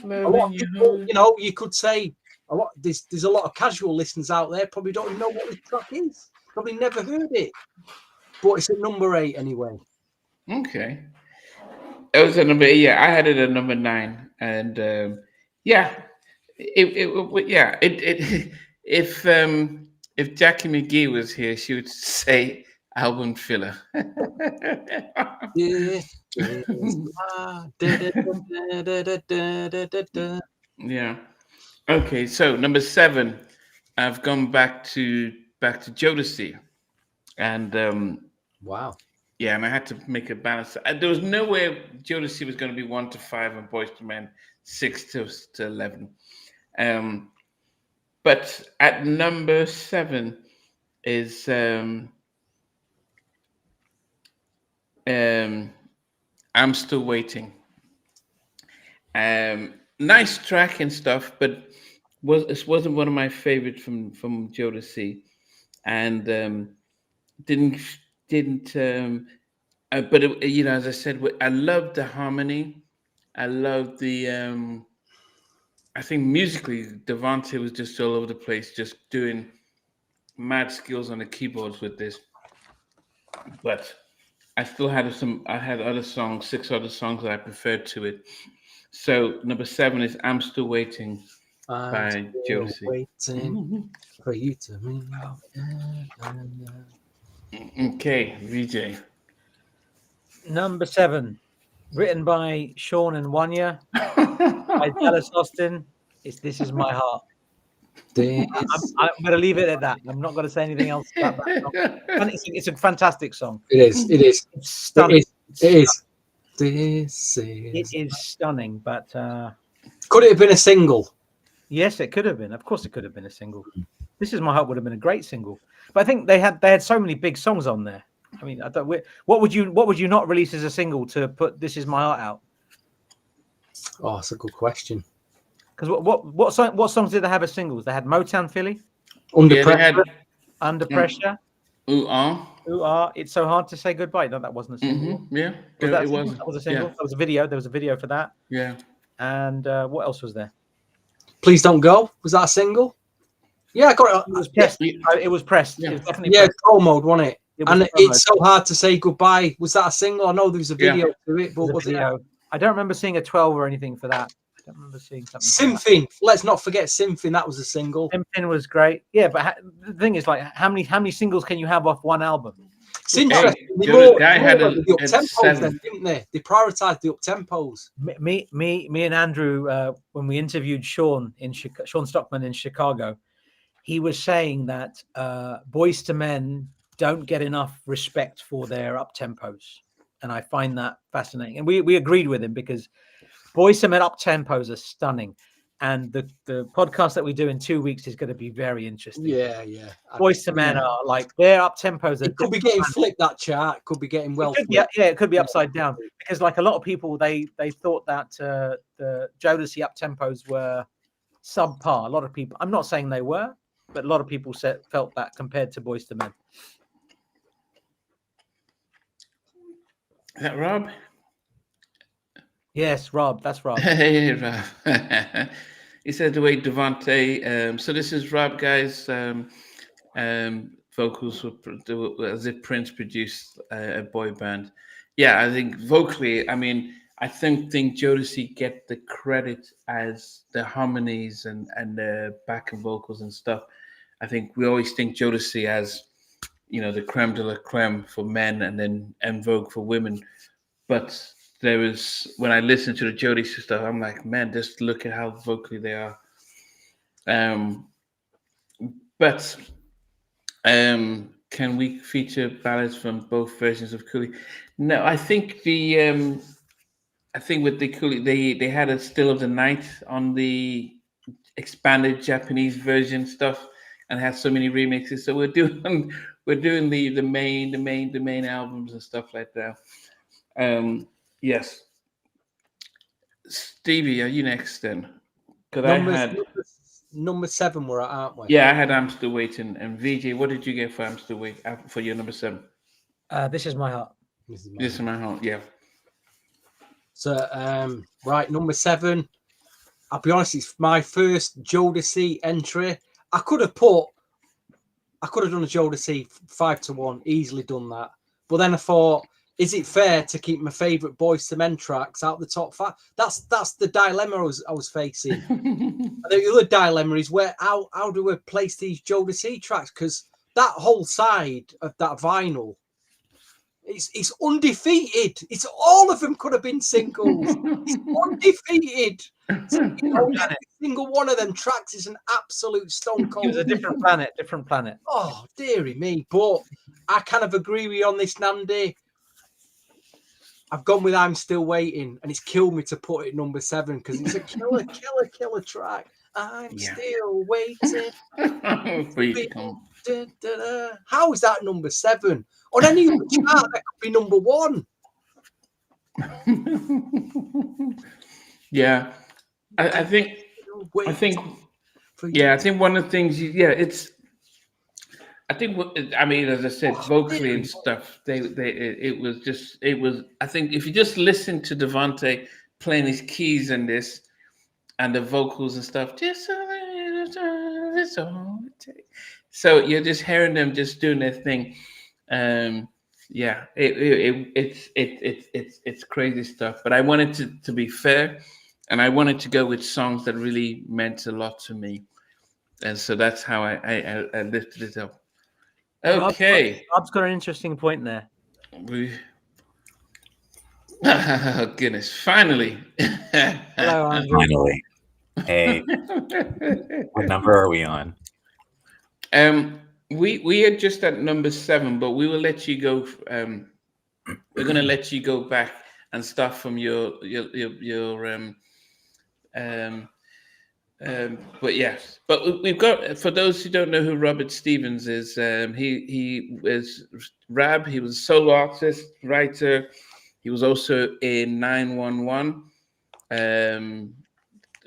A lot of people, you know, you could say there's a lot of casual listeners out there probably don't even know what this track is. Probably never heard it. But it's at number 8 anyway. Okay. It was at number 8. Yeah, I had it at number 9, and if Jackie McGee was here, she would say album filler. Yeah. Okay, so number 7, I've gone back to Jodeci, and Wow. yeah, and I had to make a balance. There was no way Jodeci was going to be 1 to 5 and Boyz II Men 6 to 11. But at number 7 is I'm Still Waiting. Nice track and stuff, but it wasn't one of my favorites from Jodeci, and didn't. But it, as I said, I love the harmony. I love the. I think musically, Devante was just all over the place, just doing mad skills on the keyboards with this. But I still had I had other songs, 6 other songs that I preferred to it. So number 7 is "I'm Still Waiting" by Jodeci. Waiting for you to move. Okay, VJ. Number 7, written by Sean and Wanya, by Dallas Austin. This Is My Heart. I'm going to leave it at that. I'm not going to say anything else about that song. It's a fantastic song. It is. It's stunning. It is. It is stunning, but could it have been a single? Yes, it could have been. Of course, it could have been a single. This Is My Heart would have been a great single. But I think they had so many big songs on there. I mean, what would you not release as a single to put "This Is My Heart" out? Oh, that's a good question. Because what songs did they have as singles? They had Motown Philly, Under Pressure, Under Pressure, Ooh Ah, It's So Hard to Say Goodbye. No, that wasn't a single. Yeah, That was a single. Yeah. That was a video. There was a video for that. Yeah. And what else was there? Please Don't Go. Was that a single? Yeah, I got it. It was pressed. It was pressed. Yeah. It was definitely pressed. Pro mode, wasn't it? And pro It's So Hard to Say Goodbye. Was that a single? I know there was a video to it, but was it? I don't remember seeing a 12 or anything for that. I don't remember seeing something. Symphony. Let's not forget Symphony. That was a single. Symphony was great. Yeah, but the thing is, like, how many singles can you have off one album? It's interesting. The guy had the up-tempos then, didn't they? They prioritized the up-tempos. Me and Andrew, when we interviewed Sean Stockman in Chicago, he was saying that Boyz II Men don't get enough respect for their up-tempos. And I find that fascinating. And we agreed with him, because Boyz II Men up-tempos are stunning. And the podcast that we do in 2 weeks is going to be very interesting. Yeah. Boyz II Men are like, their up-tempos. It could be getting flipped, that chart. Could be getting flipped. It could be upside down. Because like a lot of people, they thought that the Jodeci up-tempos were subpar. A lot of people, I'm not saying they were, but a lot of people felt that compared to Boyz II Men. Is that Rob? Yes, Rob. That's Rob. Hey, Rob. He said the way Devante. So this is Rob, guys. Vocals were as if Prince produced a boy band. Yeah, I think vocally. I mean, I think Jodeci get the credit as the harmonies and the backing vocals and stuff. I think we always think Jodeci as, the creme de la creme for men, and then En Vogue for women. But there was, when I listened to the Jodeci stuff, I'm like, man, just look at how vocally they are. But can we feature ballads from both versions of Cooley? No, I think with the Cooley, they had a Still of the Night on the expanded Japanese version stuff and had so many remixes. So we're doing the main albums and stuff like that. Yes. Stevie, are you next then? Because I had number 7 we're at, aren't we? Yeah, I had I'm Still Waiting. And VJ, what did you get for I'm Still Waiting for your number 7? This Is My Heart. This is my heart. Yeah. So right, number 7. I'll be honest, it's my first Jodeci entry. I could have done a Jodeci 5-1, easily done that. But then I thought, is it fair to keep my favourite Boyz II Men tracks out the top 5? That's the dilemma I was facing. And the other dilemma is how do I place these Jodeci tracks? Because that whole side of that vinyl, it's undefeated. It's all of them could have been singles. It's undefeated. So, every single one of them tracks is an absolute stone cold. It was a different planet. Oh, dearie me. But I kind of agree with you on this, Nandy. I've gone with I'm Still Waiting, and it's killed me to put it at number 7 because it's a killer track. I'm still waiting. How is that number 7? On any other chart, that could be number 1. Yeah, I think one of the things. As I said, vocally and stuff. It was. I think if you just listen to Devante playing his keys in this, and the vocals and stuff, so you're just hearing them just doing their thing. It's crazy stuff. But I wanted to be fair, and I wanted to go with songs that really meant a lot to me, and so that's how I lifted it up. Okay, Bob's got an interesting point there. Oh, goodness! Finally, Hello, Andrew. Finally. Hey, what number are we on? We are just at number 7, but we will let you go. We're going to let you go back and start from your but yes, but we've got, for those who don't know who Robert Stevens is, he was Rab. He was a solo artist, writer. He was also in 911.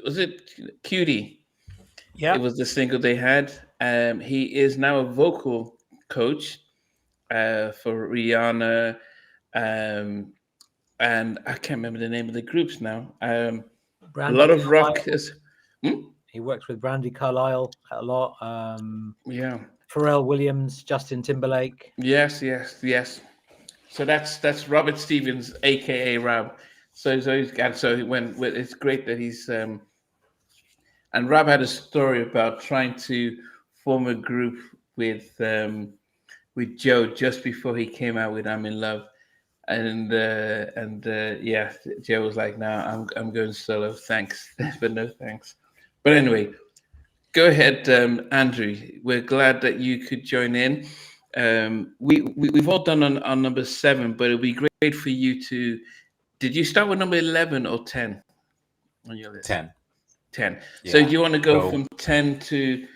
Was it Cutie? Yeah, it was the single they had. He is now a vocal coach for Rihanna, and I can't remember the name of the groups now. A lot of rock is. He works with Brandy Carlisle a lot. Pharrell Williams, Justin Timberlake. Yes. So that's Robert Stevens, aka Rab. So it's great that he's and Rab had a story about trying to form a group with Joe just before he came out with I'm in Love. And Joe was like, "No, I'm going solo. Thanks, but no thanks." But anyway, go ahead, Andrew. We're glad that you could join in. We've all done on number 7, but it'll be great for you to. Did you start with number 11 or 10 on your list? 10. 10. Yeah. So do you want to go from 10 to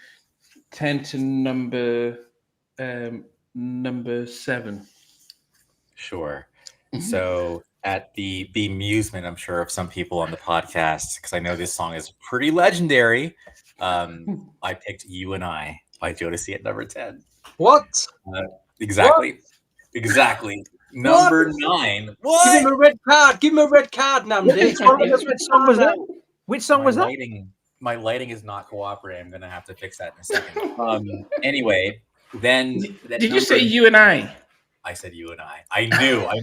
number 7? Sure. So at the bemusement, I'm sure, of some people on the podcast, because I know this song is pretty legendary, I picked You and I by Jodeci at number 10. What? Exactly. Number 9. What? Give him a red card. Give him a red card, Namdi. Which song was that? Which song was that? My lighting is not cooperating. I'm going to have to fix that in a second. Anyway, then... Did you say You and I? I said You and I. I knew. I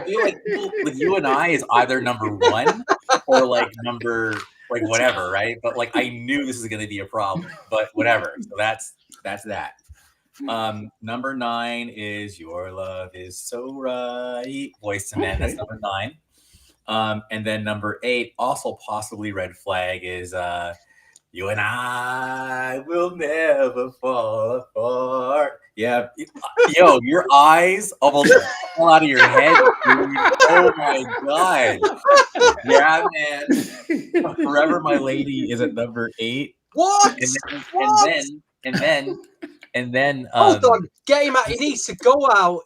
feel like with You and I is either number 1 or like number whatever, right? But like I knew this is going to be a problem. But whatever. So that's that. Number 9 is Your Love Is So Right. Boyz II Men. That's number 9. And then number 8, also possibly red flag, is You and I Will Never Fall Apart. Yeah. Yo, your eyes almost fell out of your head, dude. Oh my god. Yeah, man. Forever My Lady is at number 8. What? And then Hold on, get him out. He needs to go out.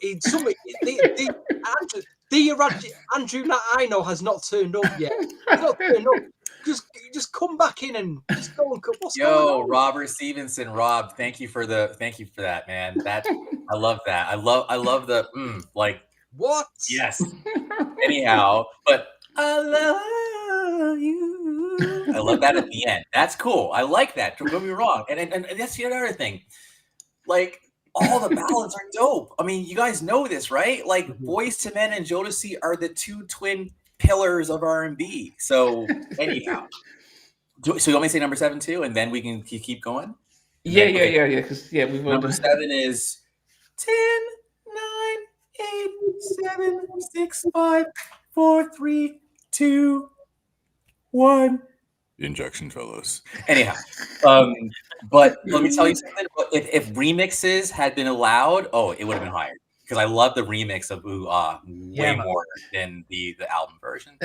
Andrew I know has not turned up yet. He's not turned up. Just come back in and just go and what's going on? Robert Stevenson, Rob, thank you for that, man. I love that. I love the like what? Yes. Anyhow, but I love you. I love that at the end. That's cool. I like that. Don't get me wrong. And that's the other thing. Like all the ballads are dope. I mean, you guys know this, right? Like Boyz II Men and Jodeci are the 2 twin pillars of R&B. So anyhow, so you want me to say number 7 too, and then we can keep going? Yeah. Because we've number 7 is 10, 9, 8, 7, 6, 5, 4, 3, 2, 1. Injection, fellows. Anyhow, but let me tell you something. If remixes had been allowed, it would have been higher because I love the remix of Ooh Ah way more than the album version.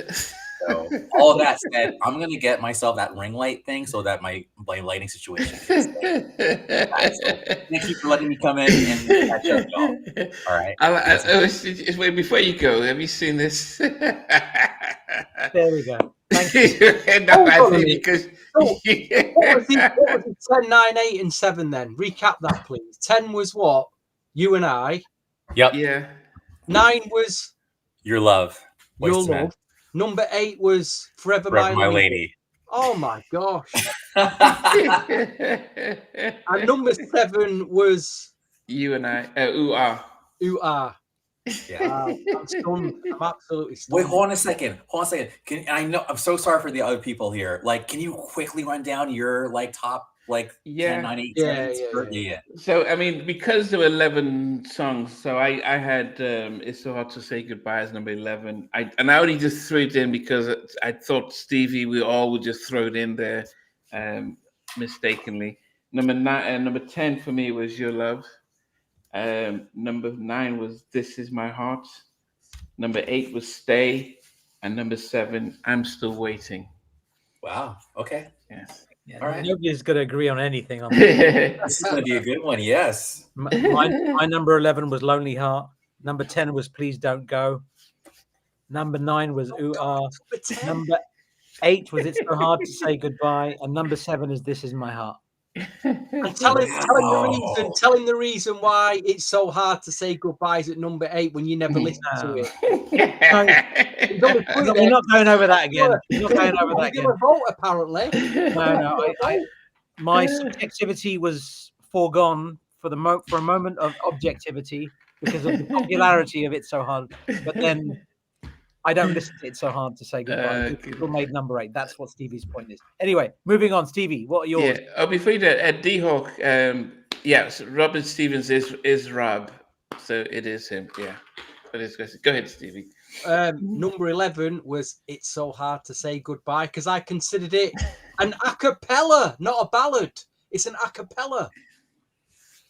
So all of that said, I'm gonna get myself that ring light thing so that my lighting situation is so thank you for letting me come in and catch up, y'all. All right. Wait, before you go, have you seen this? There we go. Thank you. Because what was it? 10, 9, 8, and 7 then? Recap that, please. 10 was what? You and I. Yep. Yeah. 9 was Your Love. Your Love. Number 8 was Forever My Lady. Oh my gosh. And number 7 was You and I. Ooh Ah. Ooh Ah. Yeah. I'm stunned. I'm absolutely stunned. Wait, hold on a second. I know I'm so sorry for the other people here. Like, can you quickly run down your top 10, 9, 8, 10? Yeah. So I mean, because there were 11 songs, so I had It's So Hard to Say Goodbye as number 11. I only just threw it in because I thought Stevie, we all would just throw it in there mistakenly. Number 10 for me was Your Love. Number 9 was This Is My Heart. Number 8 was Stay. And number 7, I'm Still Waiting. Wow. Okay. Yes. Yeah, all right. Nobody's going to agree on anything on this. This is going to be a good one. Yes. My number 11 was Lonely Heart. Number 10 was Please Don't Go. Number 9 was Ooh Ah. Number 8 was It's So Hard to Say Goodbye. And number 7 is This Is My Heart. And tell him the reason why it's so hard to say goodbyes at number 8 when you never listen to it. We're not going over that again. We're not going over that again. You're going to vote, apparently. No. My subjectivity was foregone for a moment of objectivity because of the popularity of It's So Hard. But then I don't listen to It's So Hard to Say Goodbye. People made number 8. That's what Stevie's point is. Anyway, moving on. Stevie, what are yours? Yeah. Oh, before you do that, D-Hawk, so Robert Stevens is Rob. So it is him. Yeah. Go ahead, Stevie. Number 11 was It's So Hard to Say Goodbye because I considered it an a cappella, not a ballad. It's an a cappella.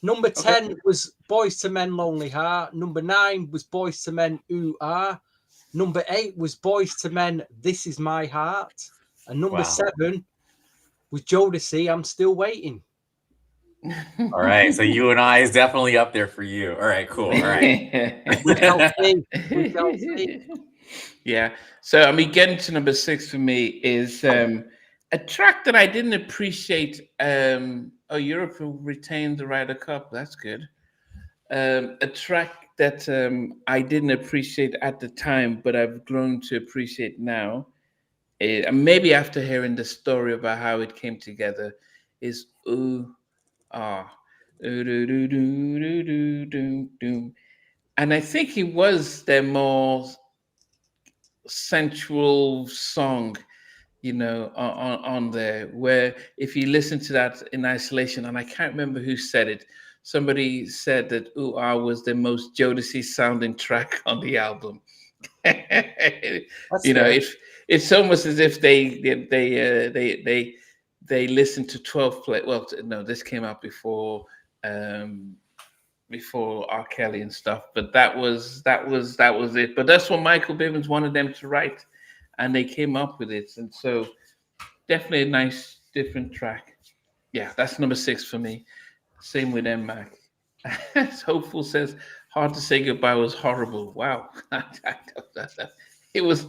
Number 10 was Boyz II Men Lonely Heart. Number 9 was Boyz II Men Ooh Ah. Number 8 was Boyz II Men This Is My Heart. And number 7 was Jodeci I'm Still Waiting. All right. So You and I is definitely up there for you. All right, cool. All right. We shall see. Yeah. So I mean, getting to number 6 for me is a track that I didn't appreciate. Europe retained the Ryder Cup. That's good. A track that I didn't appreciate at the time, but I've grown to appreciate now. Maybe after hearing the story about how it came together, is Ooh Ah. And I think it was their more sensual song, on there, where if you listen to that in isolation, and I can't remember who said it, somebody said that Ooh Ah was the most Jodeci sounding track on the album. It's almost as if they listened to 12 play. Well, no, this came out before before R. Kelly and stuff, but that was it. But that's what Michael Bivins wanted them to write, and they came up with it. And so definitely a nice different track. Yeah, that's number 6 for me. Same with M Mac. As Hopeful says, Hard to Say Goodbye was horrible. Wow. It was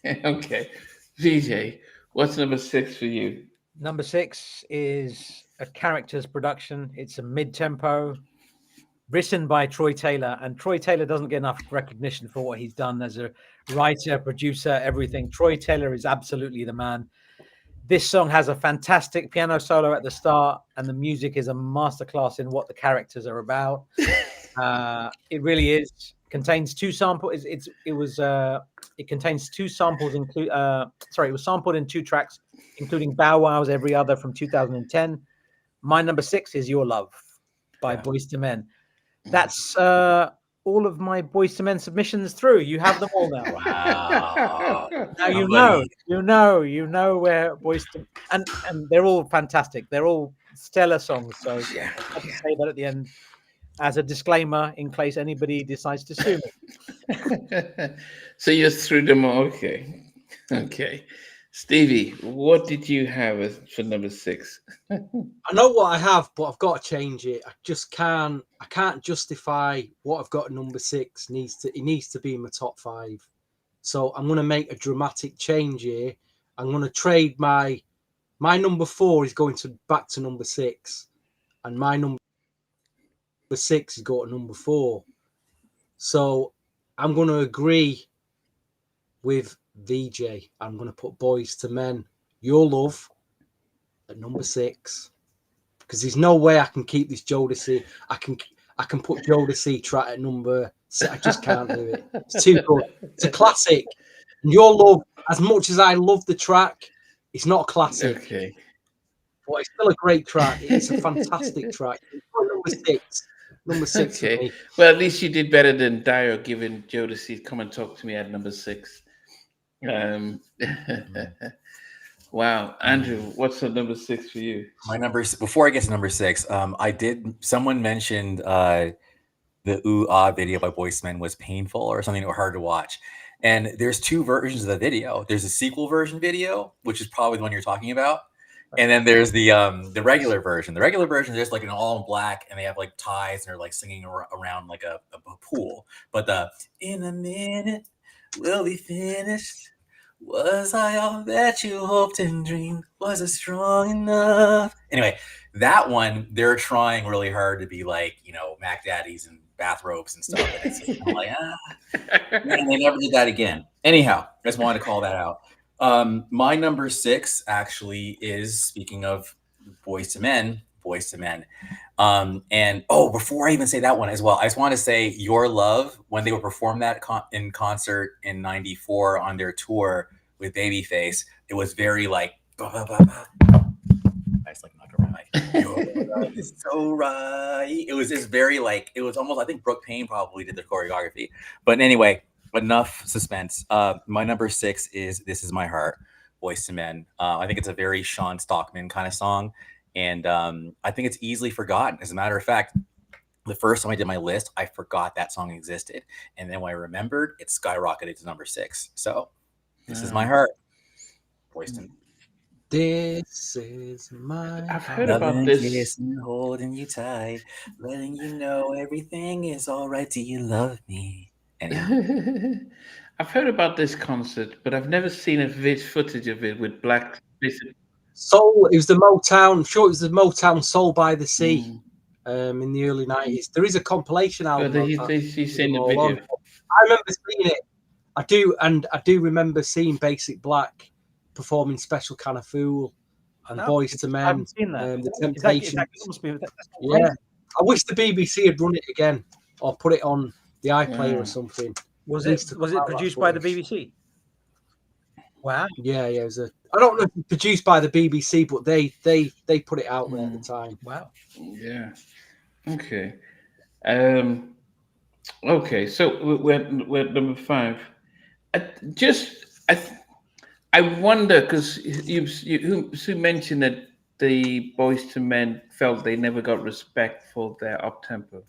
okay. VJ, what's number 6 for you? Number 6 is a character's production. It's a mid-tempo, written by Troy Taylor, and Troy Taylor doesn't get enough recognition for what he's done as a writer, producer, everything. Troy Taylor is absolutely the man. This song has a fantastic piano solo at the start, and the music is a masterclass in what the characters are about. It really is. Contains 2 samples. It contains 2 samples. It was sampled in 2 tracks, including Bow Wow's "Every Other" from 2010. My number 6 is "Your Love" by Boyz II Men. That's all of my Boyz II Men submissions through. You have them all now. Wow. Now you know where Boyz II, and they're all fantastic. They're all stellar songs. So I have to say that at the end as a disclaimer in case anybody decides to sue me. So you threw them all. Okay. Stevie, what did you have for number 6? I know what I have, but I've got to change it. I just can't. I can't justify what I've got at number 6. It needs to be in my top 5. So I'm going to make a dramatic change here. I'm going to trade my number 4 is going back to number 6, and my number 6 is going to number 4. So I'm going to agree with VJ. I'm going to put Boyz II Men, Your Love, at number 6, because there's no way I can keep this Jodeci. I can put Jodeci track at number 6. I just can't do it. It's too good. It's a classic. And Your Love, as much as I love the track, it's not a classic. Okay. But it's still a great track. It's a fantastic track. Number 6. Number 6. Okay. Well, at least you did better than Dio giving Jodeci "Come and Talk to Me" at number 6. Wow, Andrew, what's the number 6 for you? My numbers. Before I get to number 6, someone mentioned the Ooh Ah video by Boyz II Men was painful or something, or hard to watch. And there's 2 versions of the video. There's a sequel version video, which is probably the one you're talking about. And then there's the regular version. The regular version, there's like an all in black, and they have like ties, and they're like singing around like a pool. But the "In a minute we'll be finished. Was I all that you hoped and dreamed? Was it strong enough?" Anyway, that one, they're trying really hard to be like, Mac Daddies and bathrobes and stuff. And it's just like, and they never did that again. Anyhow, I just wanted to call that out. My number 6 actually is, speaking of Boyz II Men. And before I even say that one as well, I just want to say Your Love, when they would perform that in concert in '94 on their tour with Babyface, it was very like, bah, bah, bah, bah. I just like knocked over my mic. Your love is so right. It was just very like, it was almost, I think Brooke Payne probably did the choreography. But anyway, enough suspense. My number 6 is "This Is My Heart," Boyz II Men. I think it's a very Sean Stockman kind of song. And I think it's easily forgotten. As a matter of fact, the first time I did my list, I forgot that song existed. And then when I remembered, it skyrocketed to number 6. So, "This Is My Heart," Boyz II Men. This is my I've heard about this. Kissing, holding you tight, letting you know everything is all right. Do you love me? Anyway. I've heard about this concert, but I've never seen a footage of it with black. Soul. It was the Motown. I'm sure it was the Motown "Soul by the Sea" in the early '90s. There is a compilation album. He's seen the video. I remember seeing it. I do remember seeing Basic Black performing "Special Kind of Fool" and Boyz II Men. I haven't seen that. The Temptations. Yeah. I wish the BBC had run it again or put it on the iPlayer or something. Was it produced by the BBC? Wow. Yeah. It was I don't know if it's produced by the BBC, but they put it out there at the time. Wow. Yeah. Okay. Okay. So we're number 5. I wonder, because you mentioned that the Boyz II Men felt they never got respect for their up tempo.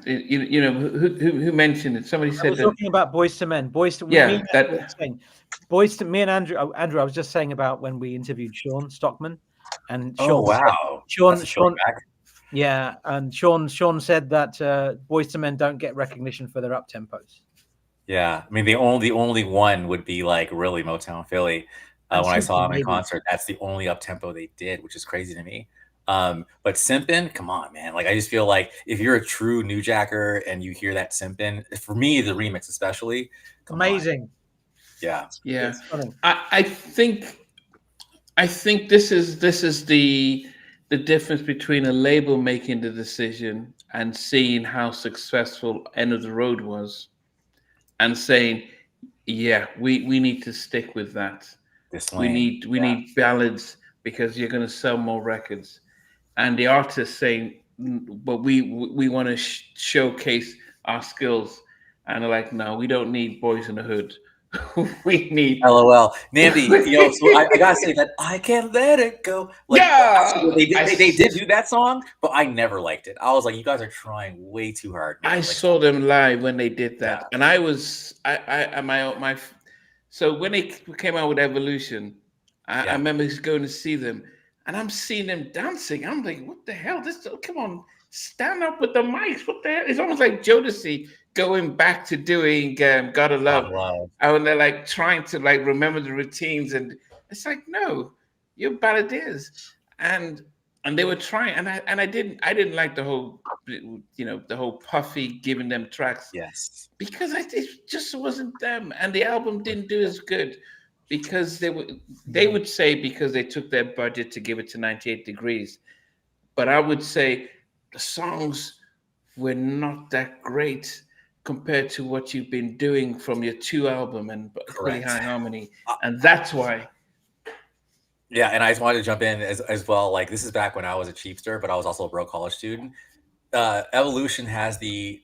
you know, who mentioned it? Somebody I said was that. talking about Boyz II Men. Yeah, Me and Andrew. I was just saying about when we interviewed Sean Stockman, and Oh wow, that's a Sean, throwback. yeah, and Sean said that Boyz II Men don't get recognition for their up tempos. Yeah, I mean the only one would be like really Motown Philly. When I saw them in concert, that's the only up tempo they did, which is crazy to me. But Simpin', come on, man! Like I just feel like if you're a true New Jacker and you hear that Simpin', for me the remix especially, amazing. Yeah, yeah. I think this is the difference between a label making the decision and seeing how successful End of the Road was, and saying, yeah, we need to stick with that. We need ballads because you're going to sell more records, and the artist saying, but we want to showcase our skills, and they're like, no, we don't need Boys in the Hood. We need LOL. Nambi, so I gotta say that I can't let it go. Like, yeah, they did do that song, but I never liked it. I was like, you guys are trying way too hard. I saw them live when they did that, and I was my so when they came out with Evolution, I remember going to see them, and I'm seeing them dancing. I'm like, what the hell? Come on, stand up with the mics. What the hell? It's almost like Jodeci going back to doing Gotta Love. And they're like trying to like remember the routines, and it's like, no, you're balladeers. And they were trying, and I didn't like the whole, the whole Puffy giving them tracks. Yes. Because it just wasn't them. And the album didn't do as good because they would say because they took their budget to give it to 98 Degrees. But I would say the songs were not that great compared to what you've been doing from your 2 album and Cooleyhighharmony. And that's why. Yeah, and I just wanted to jump in as well. Like, this is back when I was a cheapster, but I was also a broke college student. Evolution has the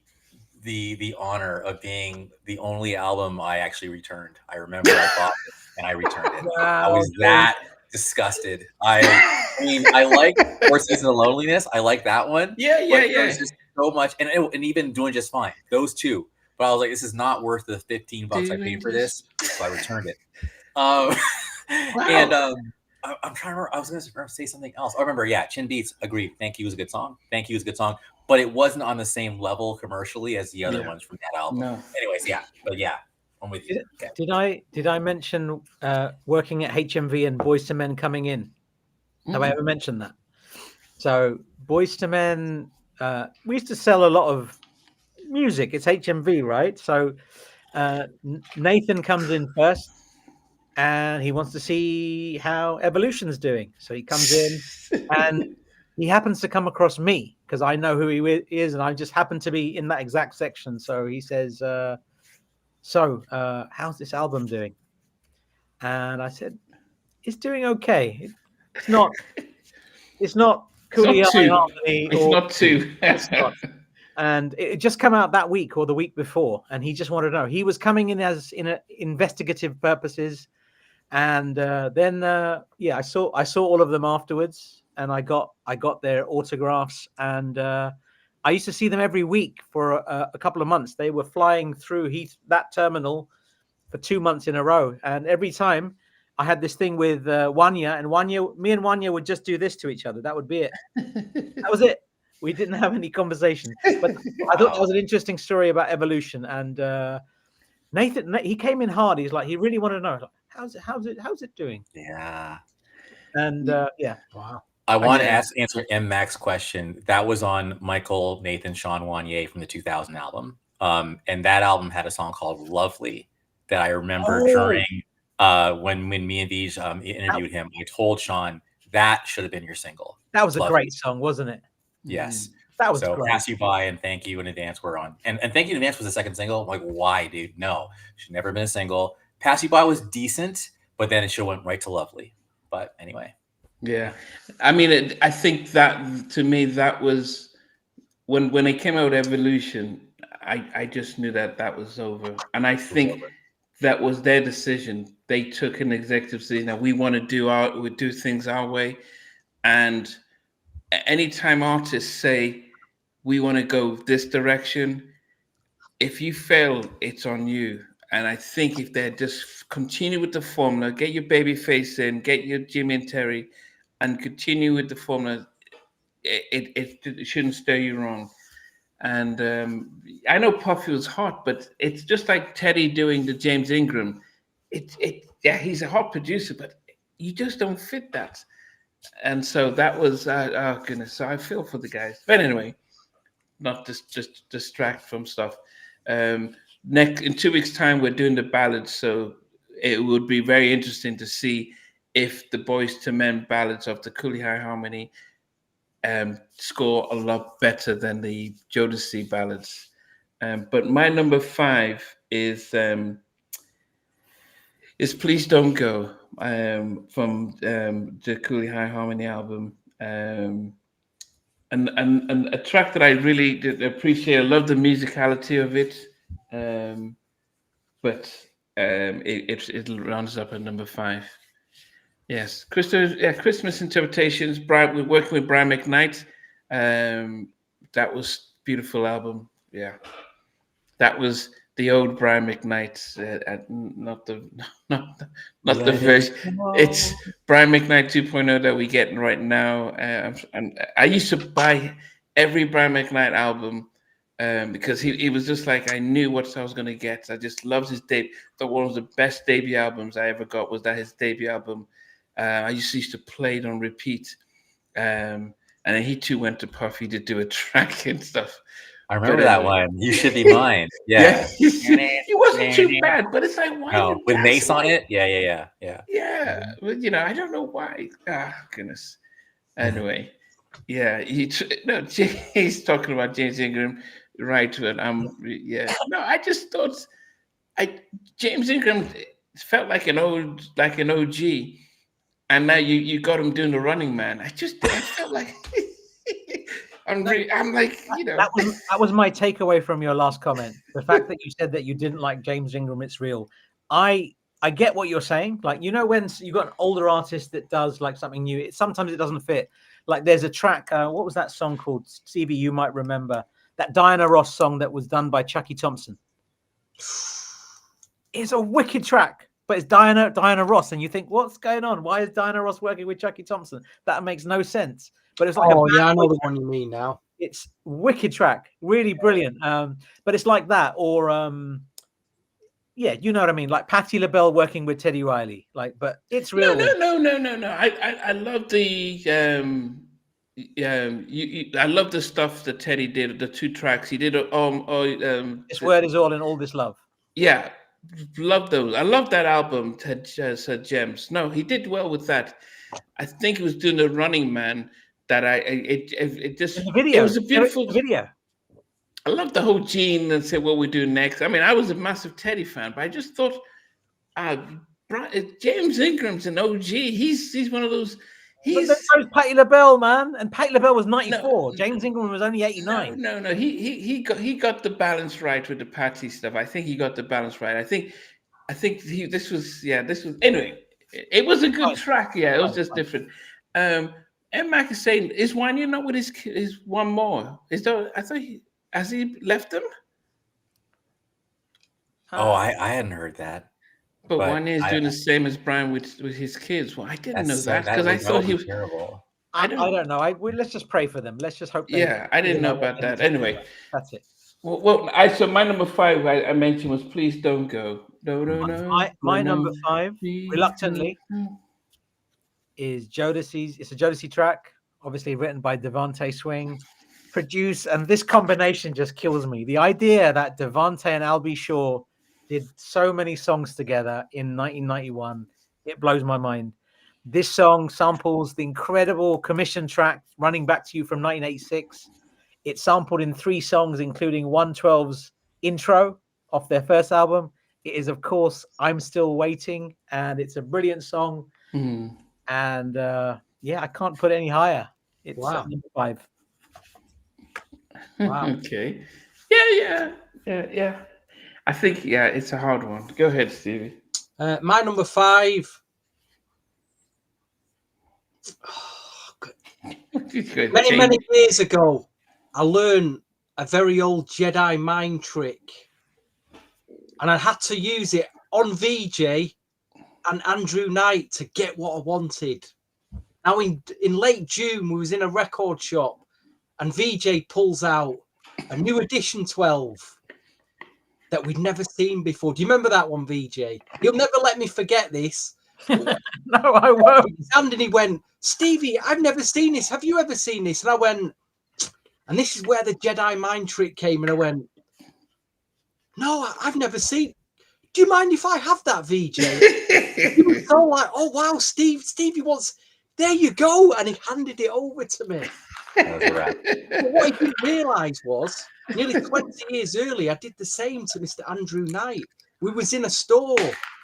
honor of being the only album I actually returned. I remember I bought it and I returned it. Wow, I was that disgusted. I mean, I like 4 Seasons of Loneliness. I like that one. Yeah. There's just so much, and even doing just fine. Those two, but I was like, this is not worth the $15 I paid for this, so I returned it. Wow. And I'm trying to remember. I was going to say something else. I remember. Yeah, Chin Beats. Agreed. Thank You was a good song. Thank You was a good song, but it wasn't on the same level commercially as the other ones from that album. No. Anyways, yeah, but yeah, I'm with you. Okay. Did I mention working at HMV and Boyz II Men coming in? Have I ever mentioned that? So Boyz II Men, we used to sell a lot of music. It's HMV, right? So Nathan comes in first, and he wants to see how Evolution's doing. So he comes in, and he happens to come across me because I know who he is, and I just happen to be in that exact section. So he says, so how's this album doing? And I said, it's doing okay. It's not Cooleyhighharmony. It's not too. It's not. And it just come out that week or the week before, and he just wanted to know. He was coming in as investigative purposes, and then I saw all of them afterwards, and I got their autographs, and I used to see them every week for a couple of months. They were flying through that terminal for 2 months in a row, and every time I had this thing with Wanya, and me and Wanya would just do this to each other. That would be it. That was it. We didn't have any conversation. But I thought that was an interesting story about Evolution. And Nathan, he came in hard. He's like, he really wanted to know, like, how's it doing? Yeah. And wow. I want to answer M Mac's question. That was on Michael, Nathan, Sean Wanye from the 2000 album. And that album had a song called Lovely that I remember during when me and Vij interviewed him. I told Sean that should have been your single. That was a great song, wasn't it? Yes. That was great. Pass You By and Thank You in Advance were on. And Thank You in Advance was the second single. I'm like, why, dude? No, should never been a single. Pass You By was decent, but then it should have went right to Lovely. But anyway. Yeah. I mean, I think that, to me, that was when they came out with Evolution, I just knew that was over. And I think that was their decision. They took an executive decision that we want to do things our way. And anytime artists say we want to go this direction. If you fail, it's on you. And I think if they just continue with the formula, get your Babyface in, get your Jimmy and Terry, and continue with the formula, it shouldn't steer you wrong. And I know Puffy was hot, but it's just like Teddy doing the James Ingram. Yeah, he's a hot producer, but you just don't fit that. And so that was oh goodness. So I feel for the guys. But anyway, not just distract from stuff. Next in 2 weeks' time, we're doing the ballads, so it would be very interesting to see if the Boyz II Men ballads of the Cooleyhighharmony score a lot better than the Jodeci ballads. But my number 5 is Please Don't Go from the Cooleyhighharmony album. And a track that I really did appreciate. I love the musicality of it, but it rounds up at number 5. Yes, Christmas Interpretations. We're working with Brian McKnight. That was beautiful album. Yeah, that was the old Brian McKnight, not the version. It's Brian McKnight 2.0 that we're getting right now. And I used to buy every Brian McKnight album because he was just like, I knew what I was going to get. I just loved his debut. Thought one of the best debut albums I ever got was his debut album. I used to play it on repeat. And then he too went to Puffy to do a track and stuff. I remember that one. You Should Be Mine. Yeah. He wasn't too bad, but it's like, why? No, with Mace on it? Yeah. Yeah, but I don't know why. Goodness. Anyway, yeah, he's talking about James Ingram, right? But no, I just thought James Ingram felt like an OG, and now you got him doing the Running Man. I felt like. I'm like, that was my takeaway from your last comment. The fact that you said that you didn't like James Ingram, it's real. I get what you're saying. Like, when you got an older artist that does like something new, sometimes it doesn't fit. Like there's a track, what was that song called? Stevie, you might remember that Diana Ross song that was done by Chucky Thompson. It's a wicked track, but it's Diana Ross, and you think, what's going on? Why is Diana Ross working with Chucky Thompson? That makes no sense. But it's like, I know the one you mean now. It's wicked track, really brilliant. But it's like that, or you know what I mean, like Patti LaBelle working with Teddy Riley, like. But it's real. No. I love the I love the stuff that Teddy did. The 2 tracks he did. This Word Is All in All This Love. Yeah, love those. I love that album. Ted said Gems. No, he did well with that. I think he was doing the Running Man. That it just it was a beautiful video. I love the whole Gene and say what we do next. I mean, I was a massive Teddy fan, but I just thought James Ingram's an OG. He's one of those. But so Patti LaBelle, man, and Patti LaBelle was 94. James Ingram was only 89. No. He got the balance right with the Patti stuff. I think he got the balance right. I think this was anyway. It was a good track. Yeah, it was just different. And Mac is saying, is Wanya not with his one more? I thought has he left them? Oh, I hadn't heard that. But Wanya is doing the same as Brian with his kids. Well, I didn't know that because I thought he was terrible. I don't know. Let's just pray for them. Let's just hope. I didn't know about that. Anyway, that's it. Well, so my number 5 I mentioned was Please Don't Go. No. My number 5, reluctantly, is Jodeci's. It's a Jodeci track, obviously written by Devante Swing, produced, and this combination just kills me. The idea that Devante and Albie Shaw did so many songs together in 1991, it blows my mind. This song samples the incredible commission track Running Back to You from 1986. It's sampled in 3 songs, including 112's intro off their first album. It is, of course, I'm Still Waiting, and it's a brilliant song. And I can't put it any higher. It's number 5. Wow. Okay. Yeah. I think it's a hard one. Go ahead, Stevie. My number 5. Many years ago, I learned a very old Jedi mind trick, and I had to use it on VJ and Andrew Knight to get what I wanted. Now, in late June, we was in a record shop, and VJ pulls out a new edition 12 that we'd never seen before. Do you remember that one, VJ? You'll never let me forget this. No, I won't. And he went, Stevie, I've never seen this. Have you ever seen this? And I went, and this is where the Jedi mind trick came. And I went, no, I've never seen. Do you mind if I have that, VJ? He was so like, oh, wow, Stevie wants, there you go. And he handed it over to me. That was a wrap. But what he didn't realise was, nearly 20 years earlier, I did the same to Mr. Andrew Knight. We was in a store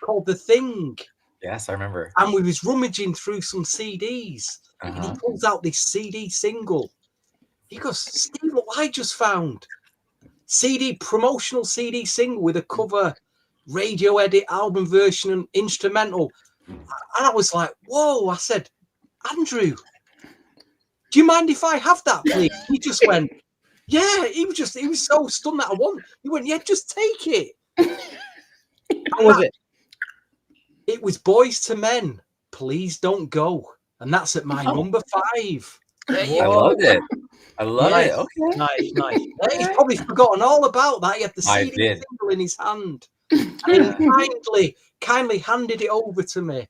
called The Thing. Yes, I remember. And we was rummaging through some CDs. And he pulls out this CD single. He goes, Steve, what I just found. Promotional CD single with a cover, radio edit, album version, and instrumental. And I was like, whoa. I said, Andrew, do you mind if I have that, please? He just went, yeah. He was so stunned that I won. He went, yeah, just take it. What was it? It was Boyz II Men, Please Don't Go. And that's at my number 5. I loved it. I love it. Okay. Nice. He's probably forgotten all about that. He had the CD single in his hand. And he kindly handed it over to me.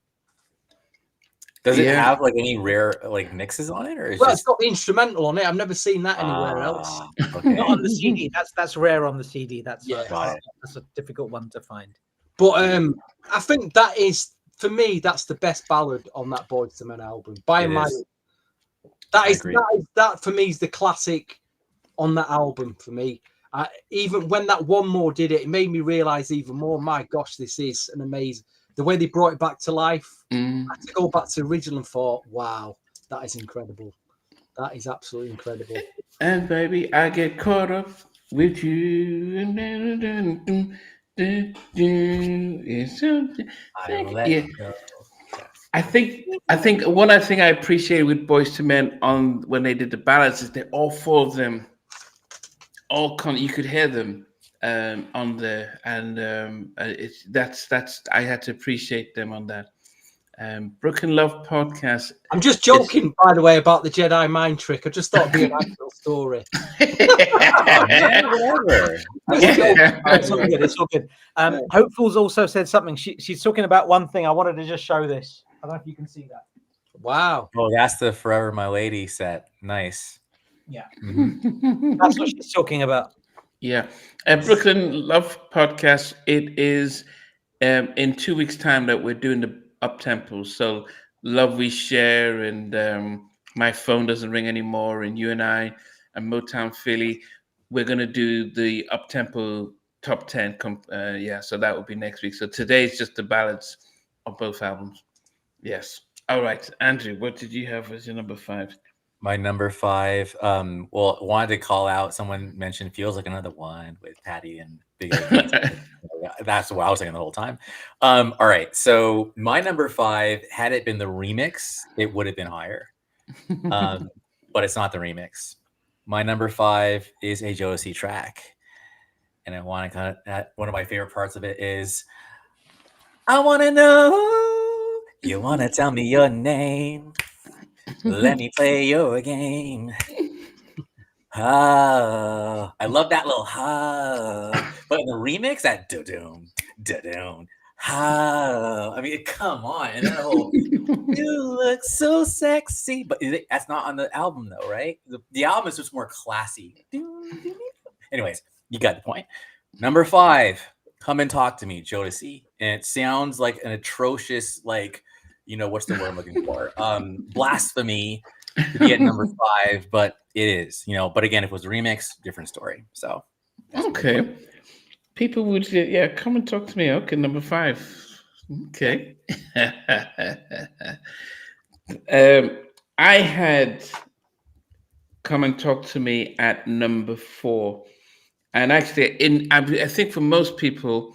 Does it have like any rare like mixes on it, or it's got the instrumental on it? I've never seen that anywhere else. Okay. Not on the CD. That's rare on the CD. That's a difficult one to find. But I think that is, for me, that's the best ballad on that Boyz II Men album. By my, that for me is the classic on that album for me. Even when that One More did it, it made me realize even more. My gosh, this is an amazing. The way they brought it back to life. I had to go back to the original and thought, wow, that is incredible. That is absolutely incredible. And baby, I get caught up with you. I think one thing I appreciate with Boyz II Men on when they did the ballads is that all 4 of them, you could hear them on there, and that's I had to appreciate them on that. Broken Love podcast. I'm just joking, by the way, about the Jedi mind trick. I just thought it'd be an actual story. It's all good. It's all good. Hopeful's also said something. She's talking about one thing. I wanted to just show this. I don't know if you can see that. Wow. Oh, that's the Forever My Lady set. Nice. Yeah. That's what she's talking about. Yeah. Brooklyn Love podcast. It is in 2 weeks' time that we're doing the up tempo. So Love We Share and My Phone Doesn't Ring Anymore and You and I and Motown Philly. We're gonna do the up tempo top 10. So that will be next week. So today's just the ballads of both albums. Yes. All right, Andrew, what did you have as your number 5? My number 5. Well, wanted to call out. Someone mentioned "Feels Like Another One" with Patty and Big. That's what I was thinking the whole time. All right, so my number 5, had it been the remix, it would have been higher. But it's not the remix. My number 5 is a Jodeci track, and I want to one of my favorite parts of it is, I want to know. You want to tell me your name? Let me play your game. I love that little but in the remix, that da-doom, da-doom, I mean, come on. And that whole, you look so sexy. But that's not on the album, though, right? The album is just more classy. Anyways, you got the point. Number 5, Come and Talk to Me, Jodeci. And it sounds like an atrocious, like, what's the word I'm looking for? Blasphemy to be at number 5, but it is, but again, if it was a remix, different story. So okay. People would say, Come and Talk to Me. Okay, number 5. Okay. I had Come and Talk to Me at number 4. And actually, I think for most people,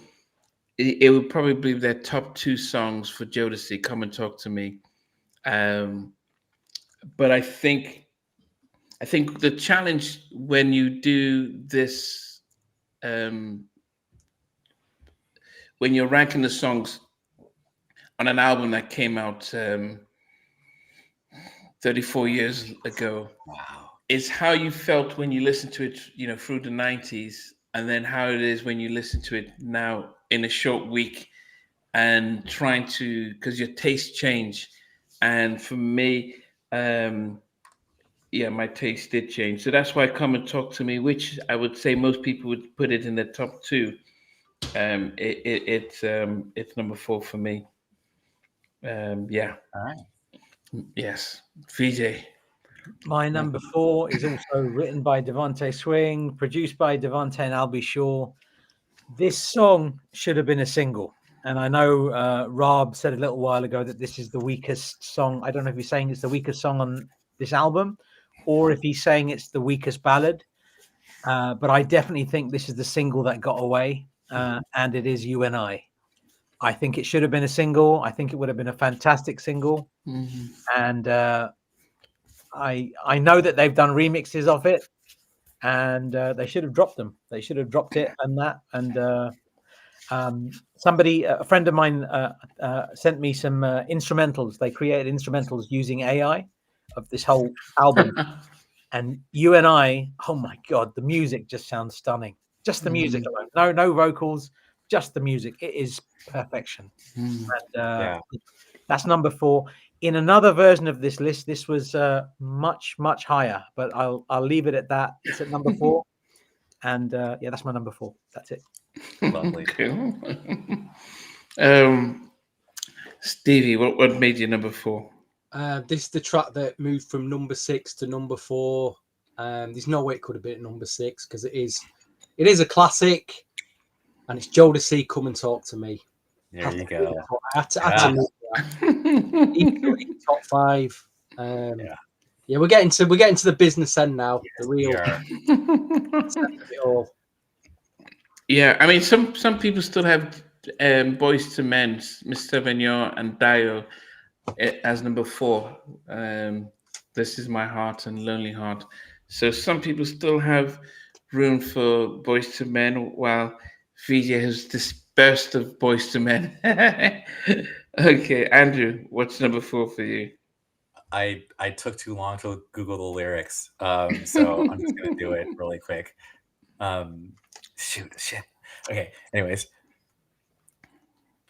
it would probably be their top 2 songs for Jodeci, Come and Talk to Me. But I think I think the challenge when you do this, when you're ranking the songs on an album that came out 34 years ago, Wow. is how you felt when you listened to it, through the 90s, and then how it is when you listen to it now in a short week, and trying to, because your tastes change. And for me, my taste did change. So that's why Come and Talk to Me, which I would say most people would put it in the top two. It's number 4 for me. Yeah. All right. Yes. VJ. My number 4 is also written by Devontae Swing, produced by Devontae and Albie Shaw. This song should have been a single. And I know Rob said a little while ago that this is the weakest song. I don't know if he's saying it's the weakest song on this album or if he's saying it's the weakest ballad. But I definitely think this is the single that got away. And it is You and I. I think it should have been a single. I think it would have been a fantastic single. Mm-hmm. And I know that they've done remixes of it, and they should have dropped them. They should have dropped it and that. And somebody, a friend of mine, sent me some instrumentals. They created instrumentals using AI of this whole album. And You and I, oh my God, the music just sounds stunning. Just the music alone. No vocals, just the music. It is perfection. And that's number 4. In another version of this list, this was much, much higher, but I'll leave it at that. It's at number 4. And that's my number 4. That's it. Lovely. Stevie, what made you number 4? This is the track that moved from number 6 to number 4. There's no way it could have been at number 6 because it is a classic, and it's Jodeci, Come and Talk to Me. There you go. I had to move that. Top 5. We're getting to the business end now. Yes, the real. It all. Yeah, I mean, some people still have Boyz II Men, Mr. Vigneault and Dio as number 4. This Is My Heart and Lonely Heart. So some people still have room for Boyz II Men, while VJ has dispersed of Boyz II Men. Okay, Andrew, what's number 4 for you? I took too long to Google the lyrics, so I'm just gonna do it really quick. Shit. Okay. Anyways,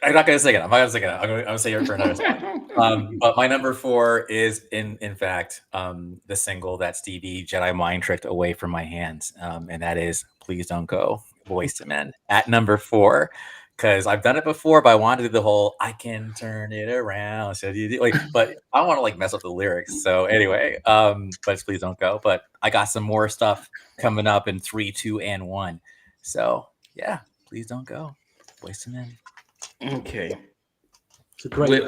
I'm not gonna sing it. I'm gonna say it for another song. But my number 4 is in fact the single that Stevie Jedi mind tricked away from my hands, and that is "Please Don't Go," Boyz II Men at number 4. Because I've done it before, but I wanted to do the whole "I can turn it around." So but I don't want to mess up the lyrics. So anyway, but it's "Please Don't Go." But I got some more stuff coming up in 3, 2, and 1. So yeah, "Please Don't Go," Boyz II Men. Okay. It's a great.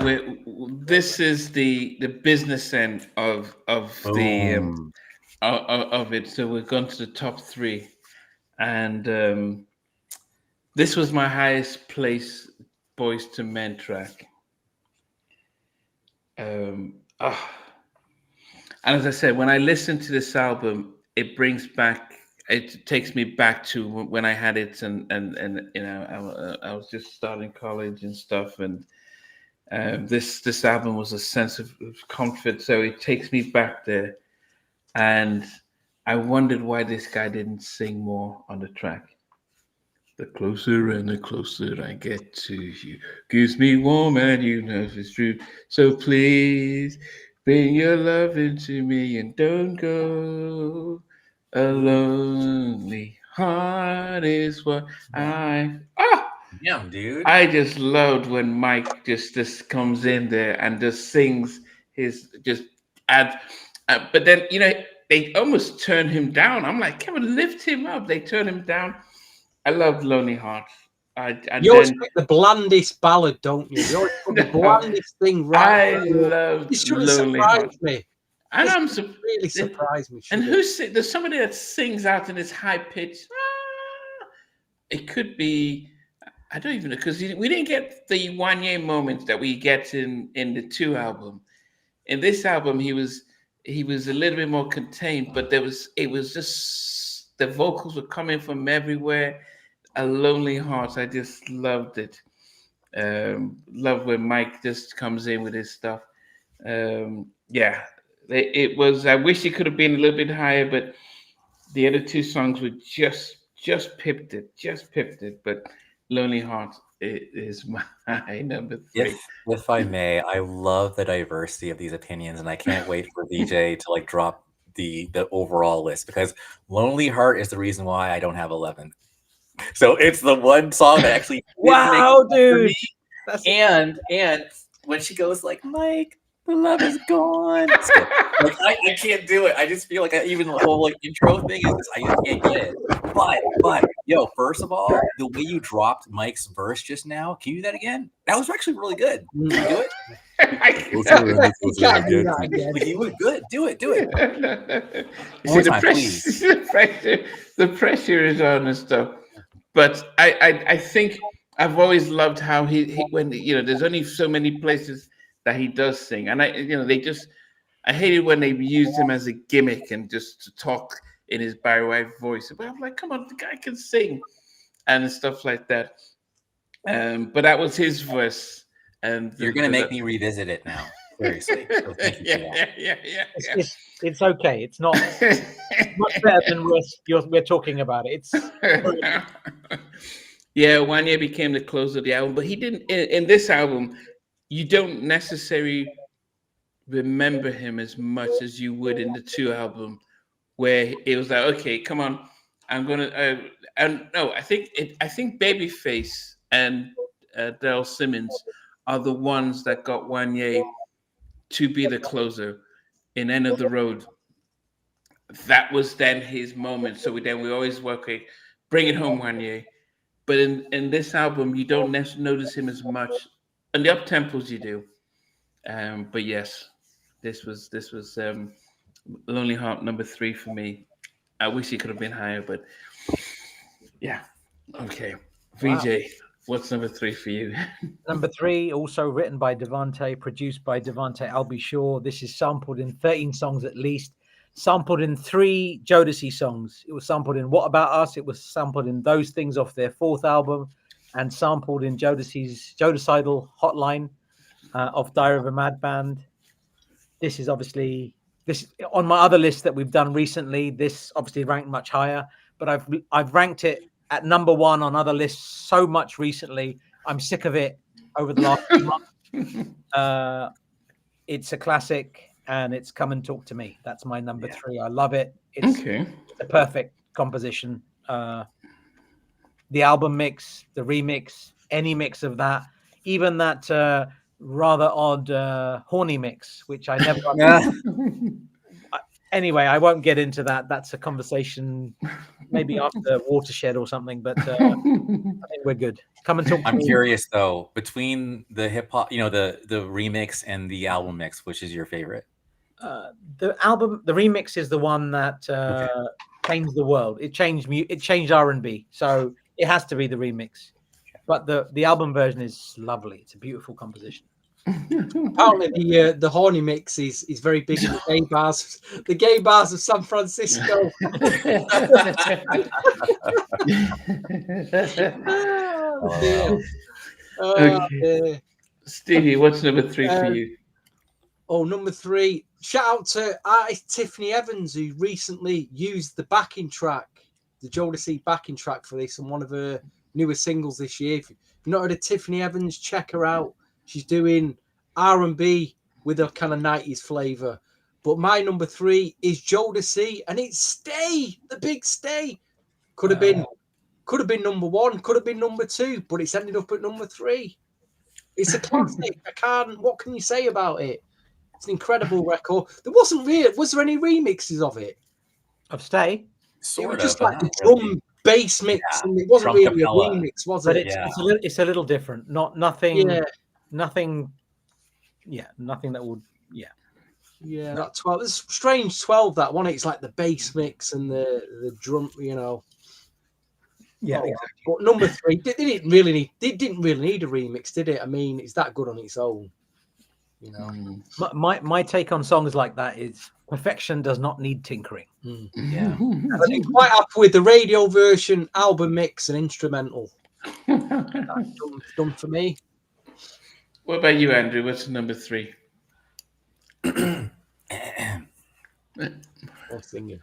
This is the business end of the of it. So we're going to the top 3, and this was my highest place Boyz II Men track. And as I said, when I listen to this album, it takes me back to when I had it, and I was just starting college and stuff, and this album was a sense of comfort. So it takes me back there, and I wondered why this guy didn't sing more on the track. The closer and the closer I get to you, keeps me warm, and you know it's true. So please bring your love into me and don't go. A lonely heart is what Yeah, dude. I just loved when Mike just comes in there and just sings but then they almost turn him down. I'm like, come on, lift him up. They turn him down. I loved Lonely Hearts. You always pick the blandest ballad, don't you? You always put the blandest thing right. I loved This really Lonely Hearts. surprised me. And I'm Really surprised me. And there's somebody that sings out in this high pitch. It could be, I don't even know, because we didn't get the one year moments that we get in the 2 album. In this album, he was he was a little bit more contained, but it was just the vocals were coming from everywhere. A Lonely Heart, I just loved it. Love when Mike just comes in with his stuff. Yeah, it was. I wish it could have been a little bit higher, but the other two songs were just pipped it. But Lonely Heart is my number 3. If I may, I love the diversity of these opinions, and I can't wait for VJ to like drop the overall list, because Lonely Heart is the reason why I don't have 11. So it's the one song that actually wow, dude. That's and when she goes like, Mike, the love is gone. So, like I can't do it. I just feel like even the whole like intro thing is I just can't get it. But yo, first of all, the way you dropped Mike's verse just now, can you do that again? That was actually really good. Can you do it? You were good. Do it. You see, the pressure is on and stuff. But I think I've always loved how he when there's only so many places that he does sing, and I hated when they used him as a gimmick and just to talk in his Barry White voice. But I'm like, come on, the guy can sing and stuff like that. But that was his verse, and you're gonna make me revisit it now. Seriously. So thank you for that. Yeah. It's okay. It's not much better than we're talking about it. It's yeah. Wanya became the close of the album, but he didn't. In this album, you don't necessarily remember him as much as you would in the 2 album, where it was like, okay, come on, I'm gonna. No, I think Babyface and Daryl Simmons are the ones that got Wanya to be the closer in End of the Road. That was then his moment. So we always work, okay, bring it home, Wanya. But in this album, you don't notice him as much. And the up tempos you do. But yes, this was Lonely Heart number 3 for me. I wish it could have been higher, but yeah. Okay. VJ, wow. What's number 3 for you? Number 3, also written by Devante, produced by Devante Albee Shaw. This is sampled in 13 songs at least, sampled in 3 Jodeci songs. It was sampled in What About Us? It was sampled in Those Things off their 4th album, and sampled in Jodeci's Jodecidal Hotline of Diary of a Mad Band. This is obviously on my other list that we've done recently. This obviously ranked much higher, but I've ranked it at number 1 on other lists so much recently. I'm sick of it over the last month. It's a classic, and it's Come and Talk to Me. That's my number 3. I love it. It's a perfect composition. The album mix, the remix, any mix of that, even that rather odd horny mix, which I never. Anyway, I won't get into that. That's a conversation maybe after Watershed or something, but I think we're good. Come and talk to I'm me. curious though, between the hip hop, the remix and the album mix, which is your favorite? The remix is the one that changed the world. It changed R&B. So it has to be the remix. But the album version is lovely. It's a beautiful composition. Apparently, the horny mix is very big in the gay bars of San Francisco. Okay. Stevie, what's number 3 for you? Oh, number 3. Shout out to artist Tiffany Evans, who recently used the backing track, the Jodeci backing track for this, and one of her newer singles this year. If you've not heard of Tiffany Evans, check her out. She's doing R&B with a kind of 90s flavor. But my number 3 is Jodeci, and it's Stay, the big Stay. Could have been number 1, could have been number 2, but it's ended up at number 3. It's a classic. What can you say about it? It's an incredible record. Was there any remixes of it? Of Stay? It was just like the drum bass mix, and it wasn't really a remix, was it? But it's a little different. Nothing that would. Yeah, that 12. It's strange 12. That one. It's like the bass mix and the drum. Yeah, exactly. But number 3, it didn't really need a remix, did it? I mean, it's that good on its own. My take on songs like that is perfection does not need tinkering. Yeah. I'm quite happy with the radio version, album mix, and instrumental. Done for me. What about you, Andrew? What's number 3? I'm singing.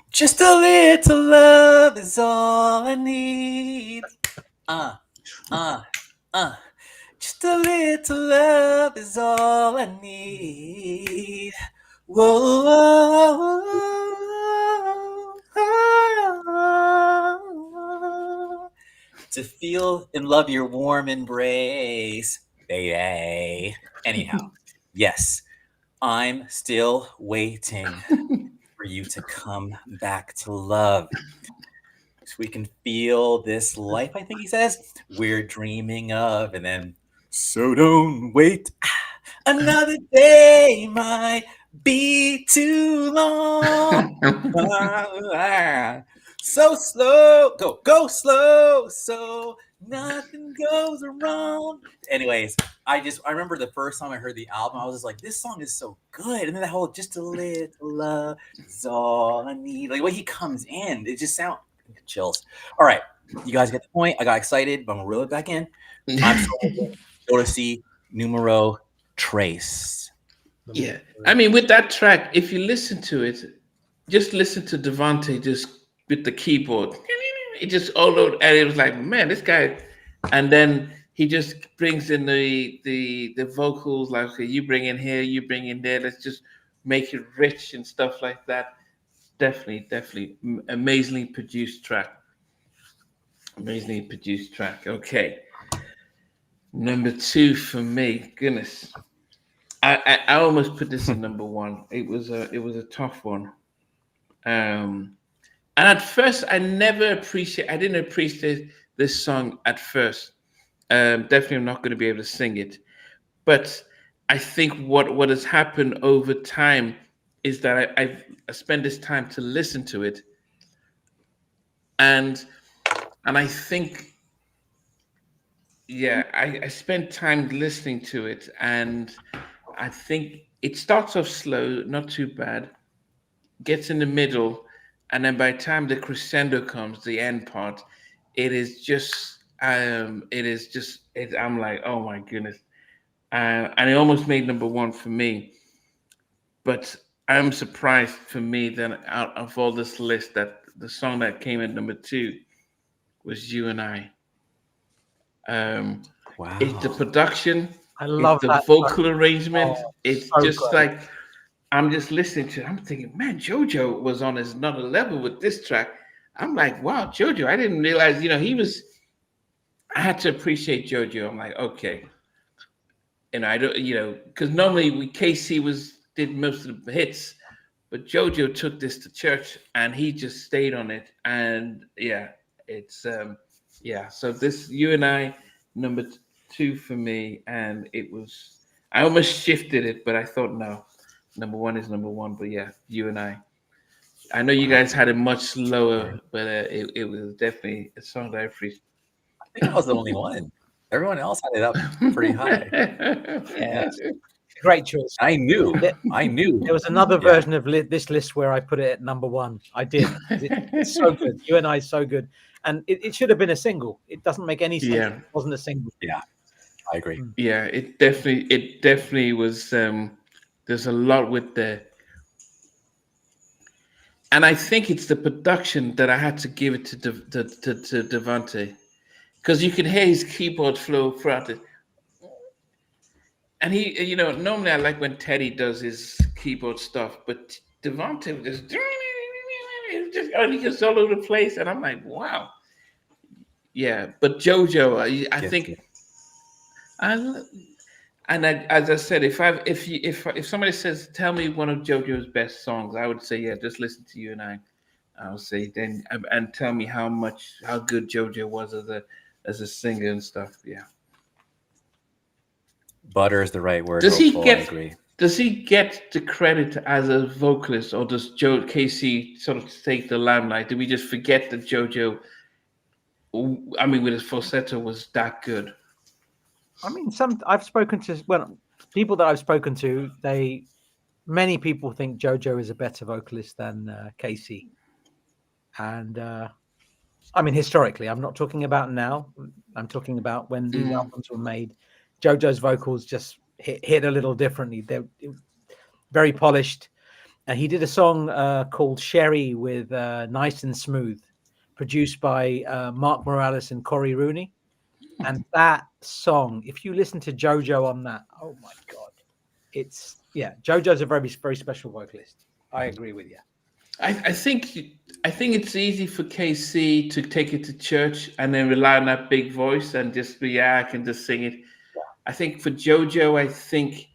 Just a little love is all I need. Just a little love is all I need. Whoa. To feel and love your warm embrace, baby. Anyhow, yes, I'm still waiting for you to come back to love. So we can feel this life, I think he says, we're dreaming of. And then, so don't wait. Another day might be too long. So slow, go slow, so nothing goes wrong. Anyways, I remember the first time I heard the album, I was just like, this song is so good. And then that whole just a little love is all I need. Like, when he comes in, it just sounds chills. All right, you guys get the point. I got excited, but I'm gonna reel it back in. I'm so Jodeci numero tres. Yeah, I mean, with that track, if you listen to it, just listen to Devante just with the keyboard. It just all over, and it was like, man, this guy. And then he just brings in the vocals, like, okay, you bring in here, you bring in there. Let's just make it rich and stuff like that. Definitely, amazingly produced track. Amazingly produced track. Okay, number 2 for me. Goodness. I almost put this in number 1. It was a tough one. And at first I didn't appreciate this song at first. Definitely I'm not going to be able to sing it. But I think what has happened over time is that I spent this time to listen to it. And I think, yeah, I spent time listening to it, and I think it starts off slow, not too bad, gets in the middle, and then by the time the crescendo comes, the end part, I'm like, oh my goodness. And it almost made number 1 for me. But I'm surprised for me that out of all this list, that the song that came at number 2 was You and I. Wow. It's the production. I love the that vocal song. arrangement. Oh, It's so just good. like, I'm just listening to it. I'm thinking, man, JoJo was on another level with this track. I'm like, wow, JoJo. I didn't realize, I had to appreciate JoJo. I'm like, okay. And I don't, because normally KC did most of the hits, but JoJo took this to church and he just stayed on it. And yeah, it's, so this You and I, number 2 for me. And I almost shifted it, but I thought, no, number 1 is number 1. But yeah, You and I know you guys had it much lower, but it was definitely a song that I appreciate. I think I was the only one. Everyone else had it up pretty high. Yeah. Great choice. I knew. There was another version of this list where I put it at number 1. I did. It's so good. You and I, so good. And it should have been a single. It doesn't make any sense. Yeah. It wasn't a single. Yeah, I agree. Yeah, it definitely was. There's a lot with and I think it's the production that I had to give it to Devante, because you can hear his keyboard flow throughout it. And he, normally I like when Teddy does his keyboard stuff, but Devante just and he gets all over the place, and I'm like, wow. Yeah, but JoJo, I think, as I said, if somebody says, tell me one of JoJo's best songs, I would say, yeah, just listen to You and I. I'll say then, and tell me how good JoJo was as a singer and stuff. Yeah. Butter is the right word. Does he agree. Does he get the credit as a vocalist, or does KC sort of take the limelight? Do we just forget that JoJo, with his falsetto, was that good? I mean, people that I've spoken to, they many people think JoJo is a better vocalist than Casey. And I mean, historically, I'm not talking about now. I'm talking about when these albums were made. JoJo's vocals just hit a little differently. They're very polished. He did a song called Sherry with Nice and Smooth, produced by Mark Morales and Corey Rooney. And that song, if you listen to JoJo on that, oh my God, JoJo's a very, very special vocalist. I agree with you. I think it's easy for KC to take it to church and then rely on that big voice and just be, I can just sing it. I think for JoJo, I think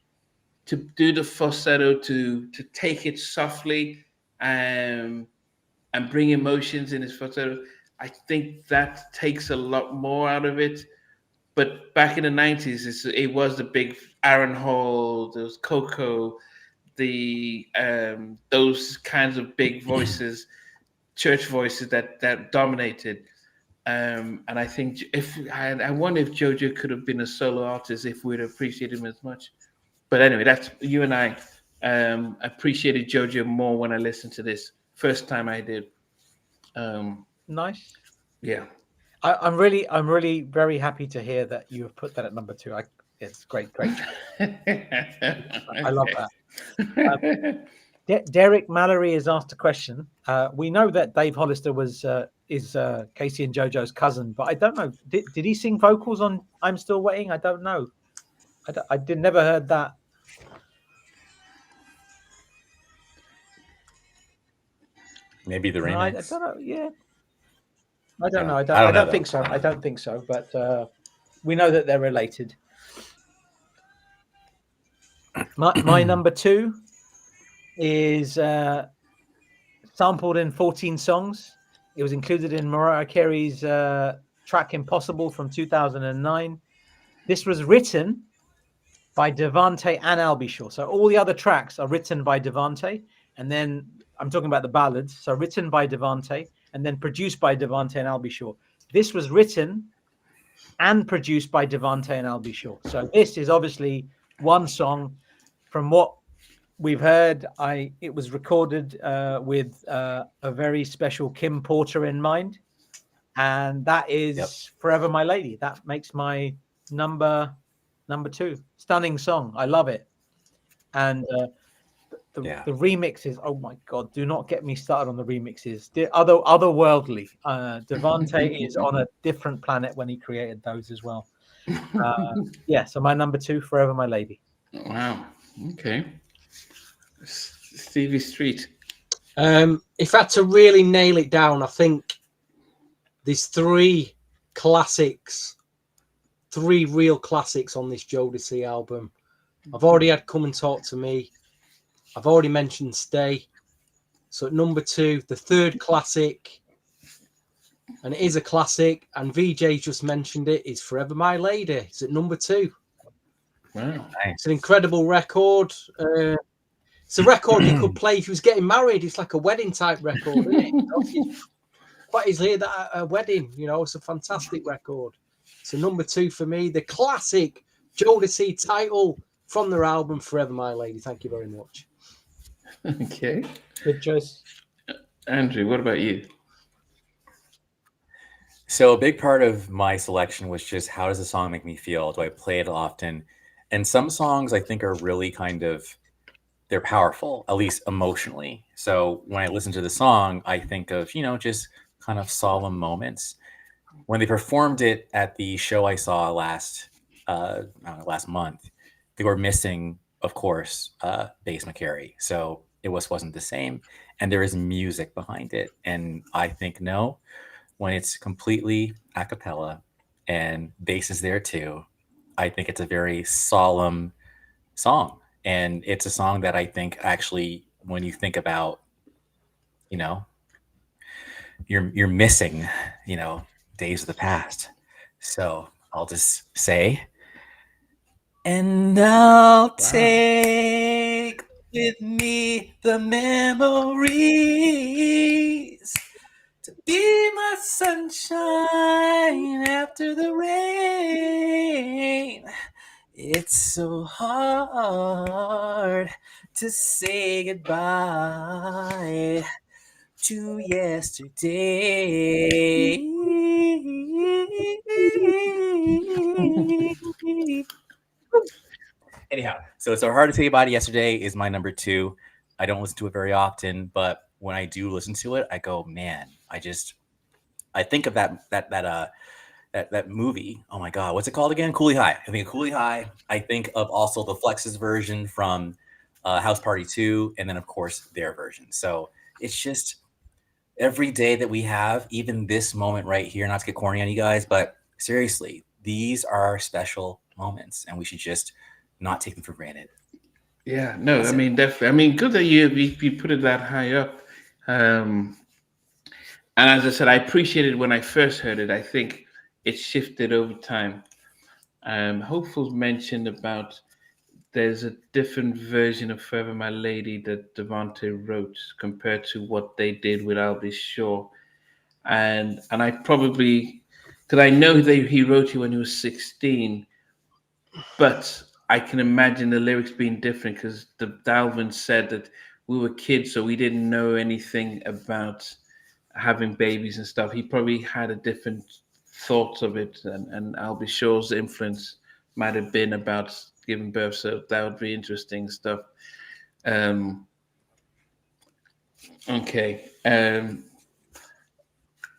to do the falsetto, to take it softly and bring emotions in his falsetto, I think that takes a lot more out of it. But back in the 90s, it was the big Aaron Hall, there was Coco, those kinds of big voices, church voices that dominated. And I think I wonder if JoJo could have been a solo artist if we'd appreciated him as much. But anyway, that's you and I appreciated JoJo more when I listened to this first time I did. Nice. Yeah. I'm really very happy to hear that you have put that at number 2. It's great. I love that. Derek Mallory has asked a question. We know that Dave Hollister is Casey and JoJo's cousin, but I don't know. Did he sing vocals on "I'm Still Waiting"? I don't know. I never heard that. Maybe the remix. I don't know. Yeah. I don't know. I don't think so. I don't think so. But we know that they're related. My number 2 is sampled in 14 songs. It was included in Mariah Carey's track "Impossible" from 2009. This was written by Devante and Albishaw. So all the other tracks are written by Devante, and then I'm talking about the ballads. So written by Devante, and then produced by Devante and Albishaw. This was written and produced by Devante and Albishaw. So this is obviously one song. From what we've heard, it was recorded with a very special Kim Porter in mind, and that is "Forever My Lady." That makes my number 2. Stunning song. I love it. And the remixes, oh my God, do not get me started on the remixes. Otherworldly. Devante is on a different planet when he created those as well. So my number 2, "Forever My Lady." Wow. Okay. Stevie Street. If I had to really nail it down, I think there's 3 real classics on this Jodeci album. I've already had "Come and Talk to Me." I've already mentioned "Stay." So at number 2, the third classic, and it is a classic, and VJ just mentioned it, is "Forever My Lady." It's at number 2. Wow. It's an incredible record. It's a record you could play if you was getting married. It's like a wedding type record, isn't it? Quite easily at a wedding, it's a fantastic record. So number 2 for me, the classic Jodeci title from their album "Forever My Lady." Thank you very much. Okay. Good choice. Andrew, what about you? So a big part of my selection was just, how does the song make me feel? Do I play it often? And some songs I think are really they're powerful, at least emotionally. So when I listen to the song, I think of, just kind of solemn moments. When they performed it at the show I saw last month, they were missing, of course, bass McCary. So it wasn't the same. And there is music behind it. And I think, no, when it's completely a cappella and bass is there too, I think it's a very solemn song. And it's a song that I think actually, when you think about, you're missing, days of the past. So I'll just say, and I'll take with me the memories to be my sunshine after the rain. It's so hard to say goodbye to yesterday. Anyhow, so hard to say goodbye to yesterday is my number 2. I don't listen to it very often, but when I do listen to it, I go, man, I think of that movie. Oh my God, what's it called again? Cooley High. I think of Cooley High. I think of also the Flex's version from House Party 2, and then of course their version. So it's just every day that we have, even this moment right here, not to get corny on you guys, but seriously, these are special moments and we should just not take them for granted. Yeah, no, I mean, definitely. I mean, good that you put it that high up. And as I said, I appreciated when I first heard it. I think it shifted over time. Hopeful mentioned about there's a different version of Forever My Lady that Devante wrote compared to what they did with I'll Be Sure. And I probably, because I know he wrote it when he was 16, but I can imagine the lyrics being different because Dalvin said that we were kids, so we didn't know anything about having babies and stuff. He probably had a different thought of it, and I'll Be Sure's influence might have been about giving birth. So that would be interesting stuff. Okay.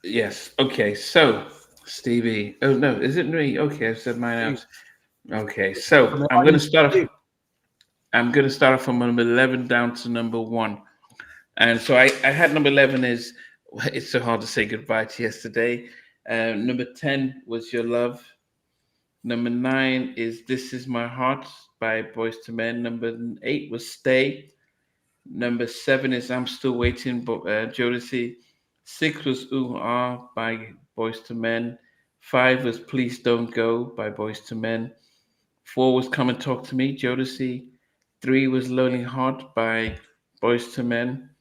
Yes. Okay. So Stevie. Oh no, is it me? Okay, I've said mine out. Okay, so I'm gonna start off. I'm gonna start off from number 11 down to number 1, and so I had number 11 is It's So Hard to Say Goodbye to Yesterday. Number 10 was Your Love. Number 9 is This Is My Heart by Boyz II Men. Number 8 was Stay. Number 7 is I'm Still Waiting, Jodeci. 6 was Ooh Ah by Boyz II Men. 5 was Please Don't Go by Boyz II Men. 4 was Come and Talk to Me, Jodeci. 3 was Lonely Heart by Boyz II Men.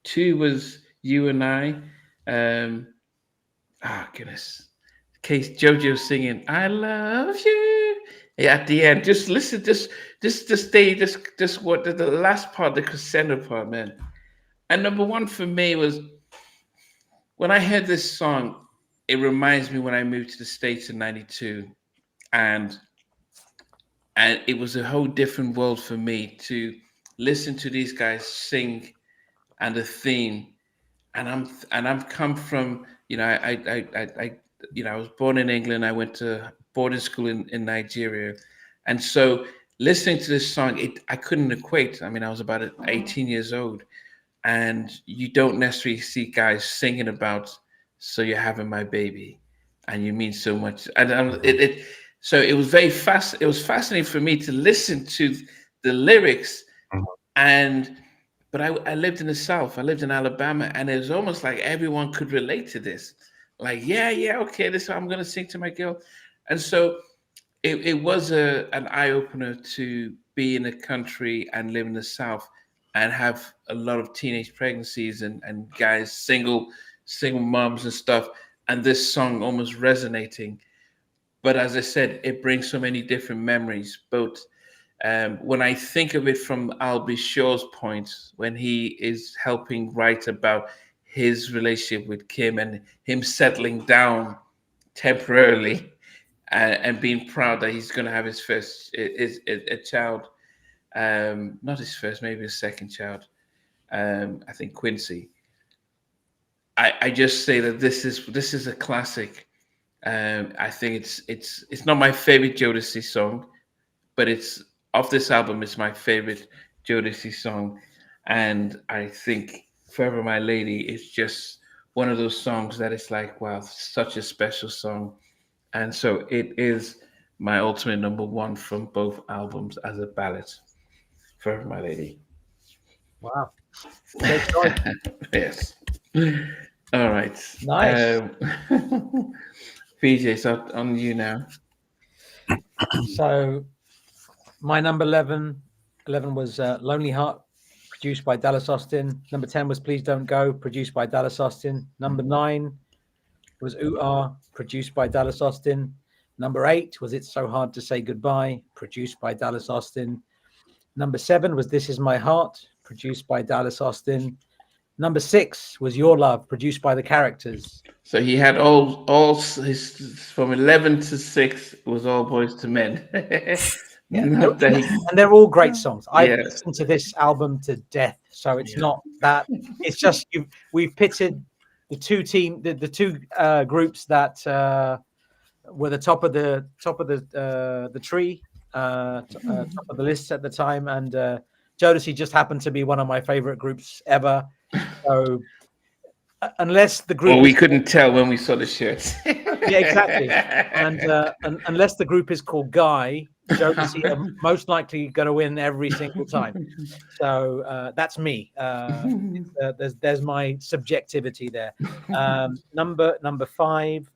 2 was You and I. Goodness. Case JoJo singing I Love You. Yeah, at the end, just listen, just stay, just what the last part, the crescendo part, man. And number 1 for me was when I heard this song, it reminds me when I moved to the States in '92, and it was a whole different world for me to listen to these guys sing and the theme. And I'm come from, I was born in England. I went to boarding school in Nigeria, and so listening to this song, I couldn't equate. I mean, I was about 18 years old, and you don't necessarily see guys singing about "So You're Having My Baby," and you mean so much. And so it was It was fascinating for me to listen to the lyrics, but I lived in the South. I lived in Alabama, and it was almost like everyone could relate to this. Like, yeah, okay, this is what I'm going to sing to my girl. And so it was an eye-opener to be in a country and live in the South and have a lot of teenage pregnancies and guys, single moms and stuff, and this song almost resonating. But as I said, it brings so many different memories, both when I think of it from I'll Be Sure's point, when he is helping write about his relationship with Kim and him settling down temporarily and being proud that he's going to have his first a child, not his first, maybe his second child. I think Quincy. I just say that this is a classic. I think it's not my favorite Jodeci song, but it's off this album. It's my favorite Jodeci song, and I think Forever My Lady is just one of those songs that it's like, wow, such a special song, and so it is my ultimate number 1 from both albums as a ballad. Forever My Lady. Wow. Yes. All right. Nice. PJ, so on you now. So my number 11 was Lonely Heart, produced by Dallas Austin. Number 10 was Please Don't Go, produced by Dallas Austin. Number 9 was Ooh Ah, produced by Dallas Austin. Number 8 was It's So Hard to Say Goodbye, produced by Dallas Austin. Number 7 was This Is My Heart, produced by Dallas Austin. Number 6 was Your Love, produced by The Characters. So he had all his from 11 to 6 was all Boys to Men. Yeah, Not that he, and they're all great songs. I've Yeah. listened to this album to death, so it's not that. It's just we've pitted the two groups that were the top of the tree, top of the list at the time, and Jodeci just happened to be one of my favorite groups ever. So unless the group, well, we couldn't tell when we saw the shirts. yeah, exactly, and unless the group is called Guy, Jodeci are most likely going to win every single time. So that's me. There's my subjectivity there. Number 5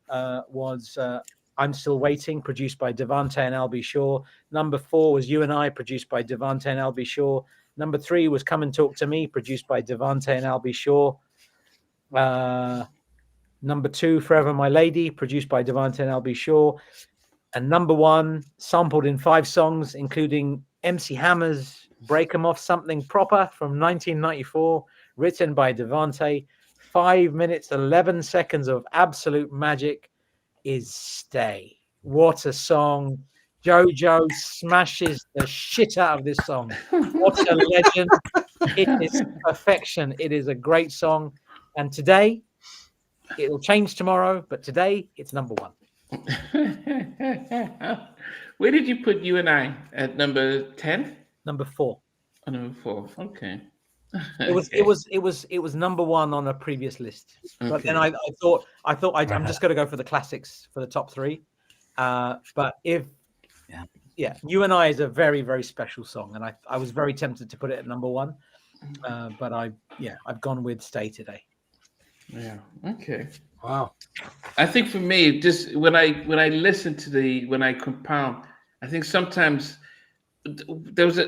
was I'm Still Waiting, produced by Devante and Albie Shaw. Number 4 was You and I, produced by Devante and Albie Shaw. Number 3 was Come and Talk to Me, produced by Devante and Albie Shaw. Number 2, Forever My Lady, produced by Devante and Albie Shaw. And number 1, sampled in 5 songs, including MC Hammer's Break 'Em Off Something Proper from 1994, written by Devante. 5 minutes, 11 seconds of absolute magic, is Stay. What a song. JoJo smashes the shit out of this song. What a legend. It is perfection. It is a great song. And today, it'll change tomorrow, but today, it's number 1. Where did you put You and I? At number 10? Number 4. Oh, number 4. Okay. It was number 1 on a previous list, but then I thought I'm just going to go for the classics for the top 3. But You and I is a very, very special song, and I was very tempted to put it at number 1, but I've gone with Stay today. Yeah. Okay. Wow. I think for me, just when I listen to when I compile, I think sometimes there was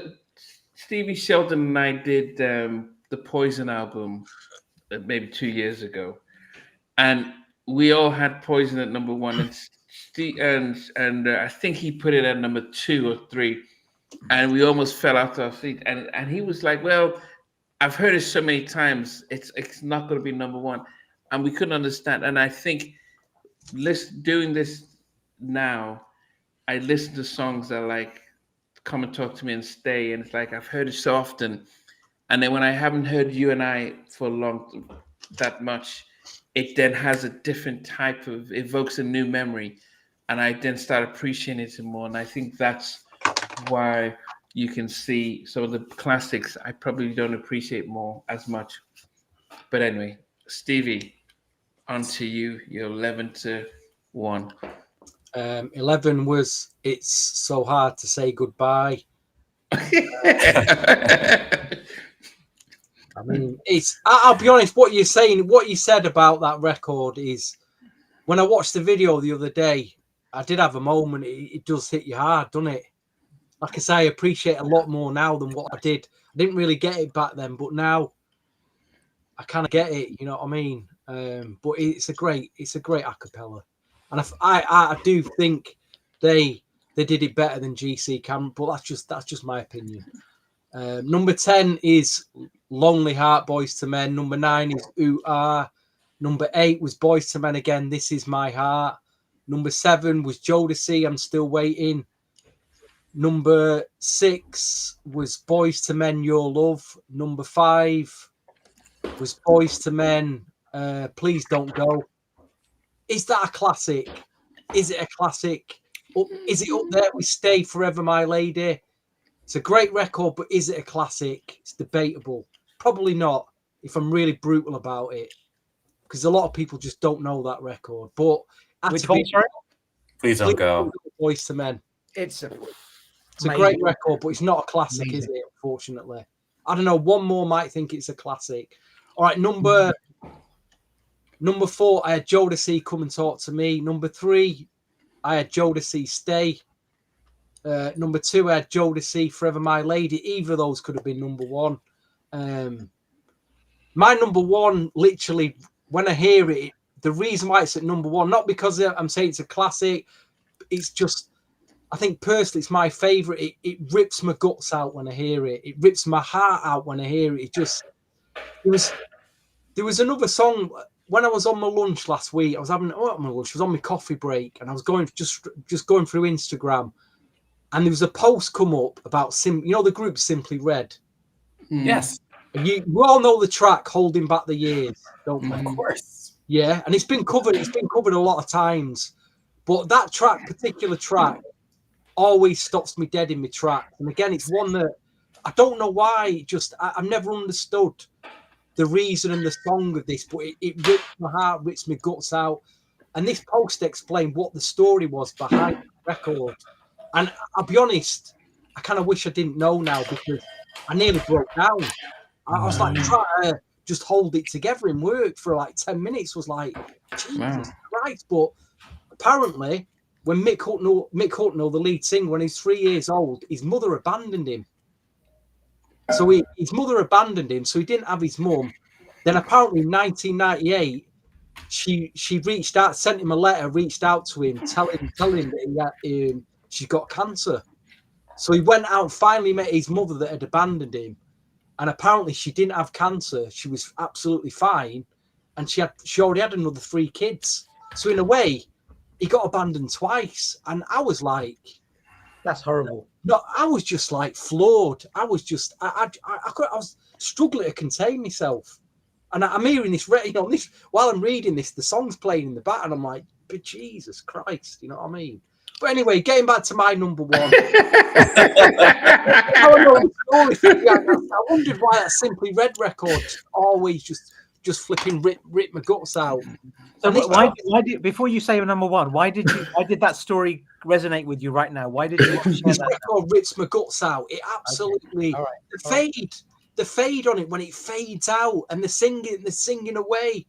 Stevie Sheldon and I did the Poison album maybe 2 years ago, and we all had Poison at number 1, and I think he put it at number 2 or 3, and we almost fell out our feet. And he was like, "Well, I've heard it so many times, it's not going to be number 1," and we couldn't understand. And I think doing this now, I listen to songs that like Come and Talk to Me and Stay, and it's like I've heard it so often, and then when I haven't heard You and I for that much, it then has a different type of, evokes a new memory, and I then start appreciating it more. And I think that's why you can see some of the classics I probably don't appreciate more as much. But anyway, Stevie, on to you. You're 11 to 1. 11 was It's So Hard to Say Goodbye. I mean, I'll be honest, what you said about that record is, when I watched the video the other day, I did have a moment. It does hit you hard, doesn't it? Like I say, I appreciate a lot more now than what I did. I didn't really get it back then, but now I kind of get it. You know what I mean? But it's a great acapella, and I do think they did it better than GC Cameron. But that's just my opinion. Number 10 is Lonely Heart, Boyz II Men. Number 9 is Ooh Ah. Number 8 was Boyz II Men again, This Is My Heart. Number 7 was Jodeci, I'm Still Waiting. Number 6 was Boyz II Men, Your Love. Number 5 was Boyz II Men, Please Don't Go. Is that a classic? Is it a classic? Is it up there with Stay Forever My Lady? It's a great record, but is it a classic? It's debatable. Probably not, if I'm really brutal about it, because a lot of people just don't know that record. But Which one, sorry? Please Don't Go. Boyz II Men. It's a great record, but it's not a classic, is it? Unfortunately, I don't know. One more might think it's a classic. All right, number 4, I had Jodeci, Come and Talk to Me. Number 3, I had Jodeci, Stay. Number 2, I had Jodeci, Forever My Lady. Either of those could have been number 1. My number 1, literally, when I hear it, the reason why it's at number 1, not because I'm saying it's a classic, it's just I think personally it's my favourite. It rips my guts out when I hear it. It rips my heart out when I hear it. It just there was another song when I was on my lunch last week. I was having my lunch. I was on my coffee break, and I was going just going through Instagram, and there was a post come up about the group Simply Red. Yes. We all know the track "Holding Back the Years," don't we? Of course. Yeah, and it's been covered. It's been covered a lot of times, but that particular track, always stops me dead in my tracks. And again, it's one that I don't know why. I've never understood the reason and the song of this, but it rips my heart, rips my guts out. And this post explained what the story was behind the record. And I'll be honest, I kind of wish I didn't know now because I nearly broke down. I was like trying to just hold it together in work for like 10 minutes. Was like, Jesus Christ. But apparently, when Mick Hucknall, the lead singer, when he's 3 years old, his mother abandoned him. So his mother abandoned him, so he didn't have his mum. Then apparently in 1998, she reached out, sent him a letter, reached out to him, telling that she's got cancer. So he went out and finally met his mother that had abandoned him. And apparently she didn't have cancer. She was absolutely fine. And she already had another 3 kids. So in a way, he got abandoned twice. And I was like, that's horrible. No, I was just like floored. I was just, I was struggling to contain myself. And I'm hearing this, while I'm reading this, the song's playing in the back, and I'm like, but Jesus Christ, you know what I mean? But anyway, getting back to my number one. I wondered why that Simply Red record always just flipping rip my guts out. So why did before you say number one, why did that story resonate with you right now? Why did you this record rips my guts out? It absolutely the fade on it when it fades out and the singing away.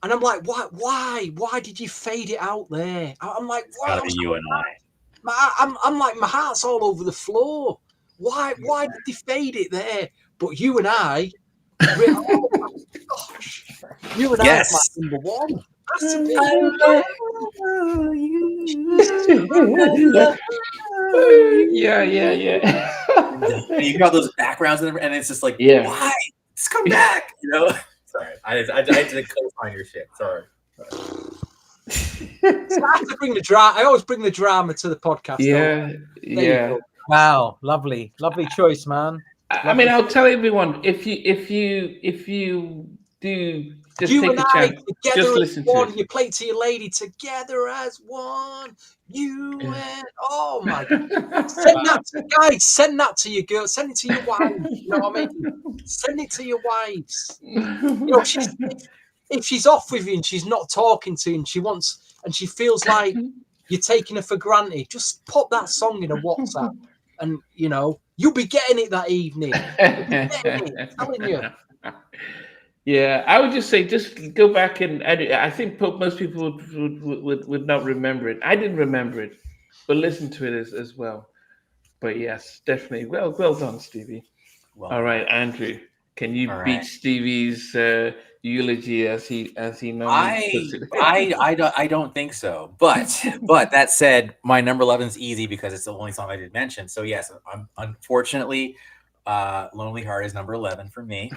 And I'm like, why did you fade it out there? I'm like, why? Gotta be you and I. I'm like, my heart's all over the floor. Why did they fade it there? But you and I, oh my gosh, you and I are my number one. Yeah. You got those backgrounds and it's just like, why? Just come back, you know. Sorry, I didn't co-sign your shit. Sorry. So I have to bring the drama. I always bring the drama to the podcast. Yeah. Wow, lovely choice, man. I mean, I'll tell everyone if you do just you take and a I chance, together just as listen one. to it. You play to your lady together as one. You and oh my God! Send that to your girl. Send it to your wife. You know what I mean? Send it to your wives. You know, if she's off with you and she's not talking to you and she feels like you're taking her for granted, just put that song in a WhatsApp, and you know you'll be getting it that evening. You'll be getting it, I'm telling you. Yeah, I would just say, just go back and I think most people would not remember it. I didn't remember it, but listen to it as well. But yes, definitely. Well done, Stevie. All right, Andrew, can you beat Stevie's eulogy as he normally puts it? I don't think so. But that said, my number 11 is easy because it's the only song I did mention. So yes, unfortunately, Lonely Heart is number 11 for me.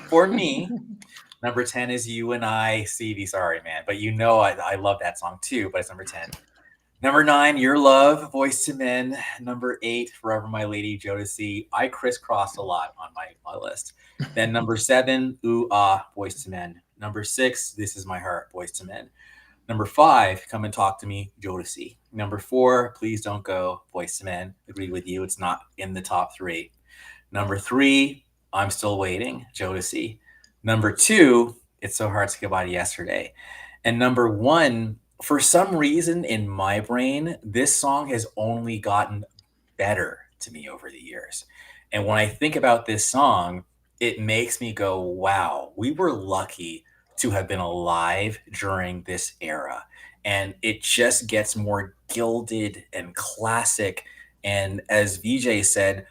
Number 10 is You and I, Stevie. Sorry, man. But you know I love that song too, but it's number 10. Number 9, Your Love, Boyz II Men. Number 8, Forever My Lady, Jodeci. I crisscrossed a lot on my list. Then number 7, Ooh Ah, Boyz II Men. Number 6, This Is My Heart, Boyz II Men. Number 5, Come and Talk to Me, Jodeci. Number 4, Please Don't Go, Boyz II Men. Agree with you, it's not in the top 3. Number 3, I'm Still Waiting, Jodeci. Number 2, It's So Hard to Say Goodbye to Yesterday. And number 1, for some reason in my brain, this song has only gotten better to me over the years. And when I think about this song, it makes me go, wow, we were lucky to have been alive during this era. And it just gets more gilded and classic. And as VJ said,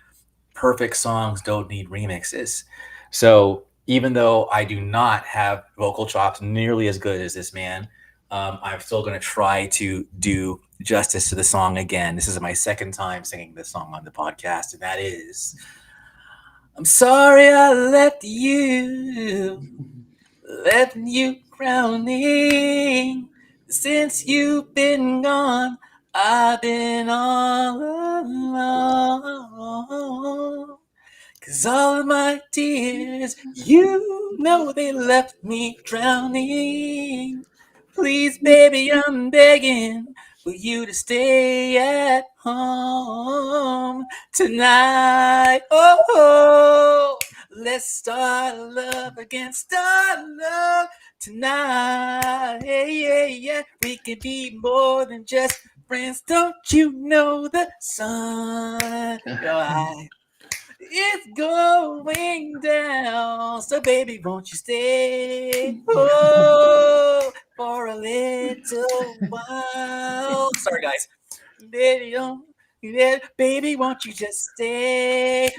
perfect songs don't need remixes. So even though I do not have vocal chops nearly as good as this man, I'm still going to try to do justice to the song again. This is my second time singing this song on the podcast, and that is, I'm sorry I left you drowning. Since you've been gone, I've been all alone. 'Cause all of my tears, you know they left me drowning. Please, baby, I'm begging for you to stay at home tonight. Oh, let's start love again, start love tonight. Yeah. We can be more than just friends. Don't you know the sun? It's going down, so baby, won't you stay for a little while? Sorry, guys. Baby, baby, won't you just stay?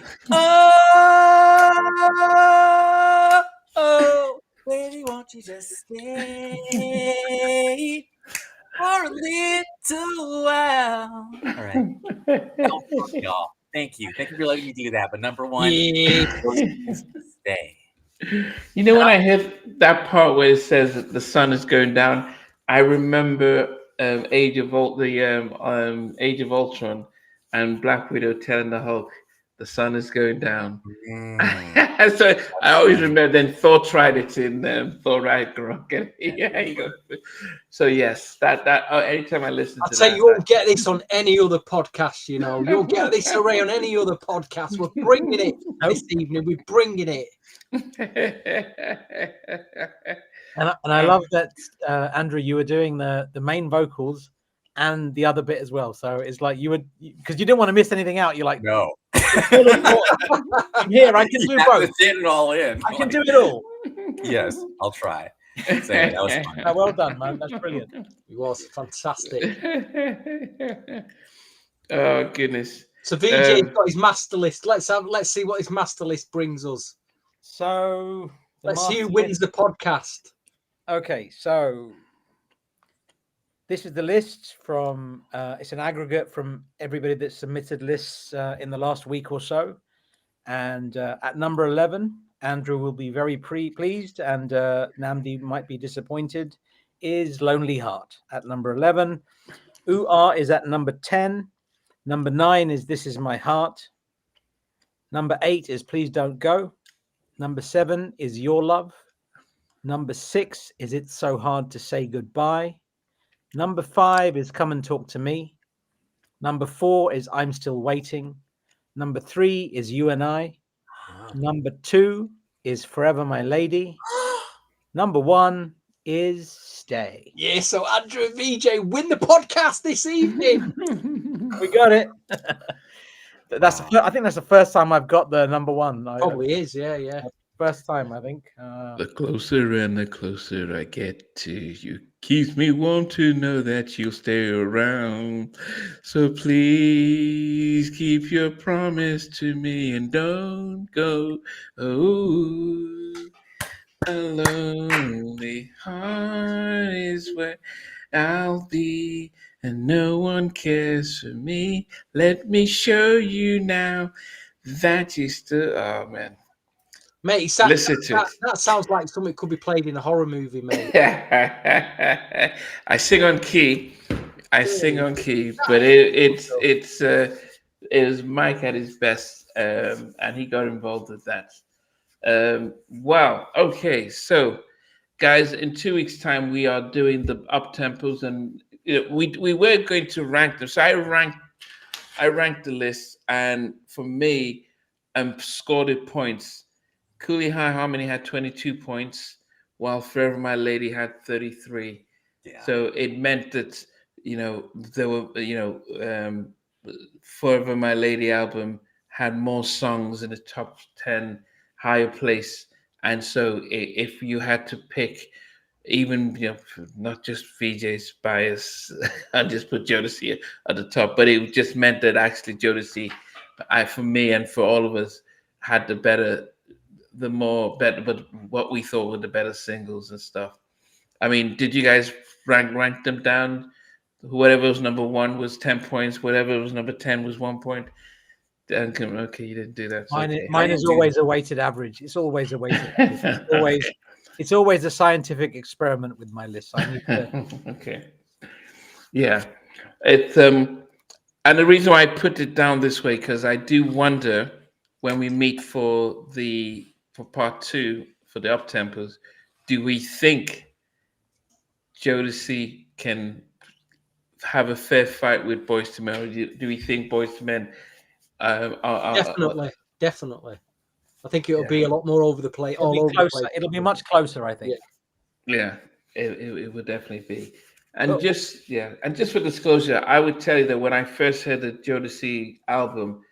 Oh, baby, won't you just stay for a little while? All right. Y'all. Thank you for letting me do that. But number one, stay. You know, when I hit that part where it says that the sun is going down, I remember Age of Ultron, and Black Widow telling the Hulk, "The sun is going down." So I always remember. Then Thor tried it in Thor Ragnarok. Yeah, you go. So yes, that anytime I listen to I'll tell that, you, you won't get this on any other podcast. You know, you'll get this array on any other podcast. We're bringing it this evening. We're bringing it. And I love that, Andrew, you were doing the main vocals and the other bit as well. So it's like you would, because you didn't want to miss anything out. You're like, no. Here, I can do both. Get it all in. I can do it all. Yes, I'll try. So, that was fun. Oh, well done, man. That's brilliant. It was fantastic. Oh goodness. So VJ's got his master list. Let's see what his master list brings us. So let's see who wins the podcast. Okay, so this is the list from it's an aggregate from everybody that submitted lists in the last week or so. And at number 11, Andrew will be very pleased, and Namdi might be disappointed, is Lonely Heart at number 11. Ooh Ah is at number 10. Number 9 is This Is My Heart. Number 8 is Please Don't Go. Number 7 is Your Love. Number 6 is It's So Hard to Say Goodbye. Number 5 is Come and Talk to Me. Number 4 is I'm Still Waiting. Number 3 is You and I. Number 2 is Forever My Lady. Number 1 is Stay. Yeah, so Andrew and VJ win the podcast this evening. We got it. I think that's the first time I've got the number 1. Oh, it is, yeah. First time, I think. The closer and the closer I get to you, keeps me warm to know that you'll stay around. So please keep your promise to me and don't go. Oh, a lonely heart is where I'll be, and no one cares for me. Let me show you now that you still. Oh man. Mate, that sounds like something could be played in a horror movie, mate. I sing on key. But it was Mike at his best, and he got involved with that. Wow. Okay, so guys, in 2 weeks' time we are doing the up tempos, and we were going to rank them. So I ranked the list, and for me, scored it points. Cooleyhighharmony had 22 points, while Forever My Lady had 33. Yeah. So it meant that, there were, Forever My Lady album had more songs in the top 10, higher place. And so if you had to pick, even, not just VJ's bias, I just put Jodeci at the top, but it just meant that actually Jodeci, for me and for all of us, had but what we thought were the better singles and stuff. I mean, did you guys rank them down? Whatever was number 1 was 10 points. Whatever was number 10 was 1 point. Okay, you didn't do that. Mine, Okay. mine is always a weighted average. It's always a weighted average. It's always a scientific experiment with my list. I need to... Okay. Yeah. It's and the reason why I put it down this way, because I do wonder when we meet for part 2 for the up tempos, do we think Jodeci can have a fair fight with Boyz II Men? Or do we think Boyz II Men Definitely. I think it'll be a lot more over the place. The place. It'll be much closer, I think. Yeah, it would definitely be. And just for disclosure, I would tell you that when I first heard the Jodeci album,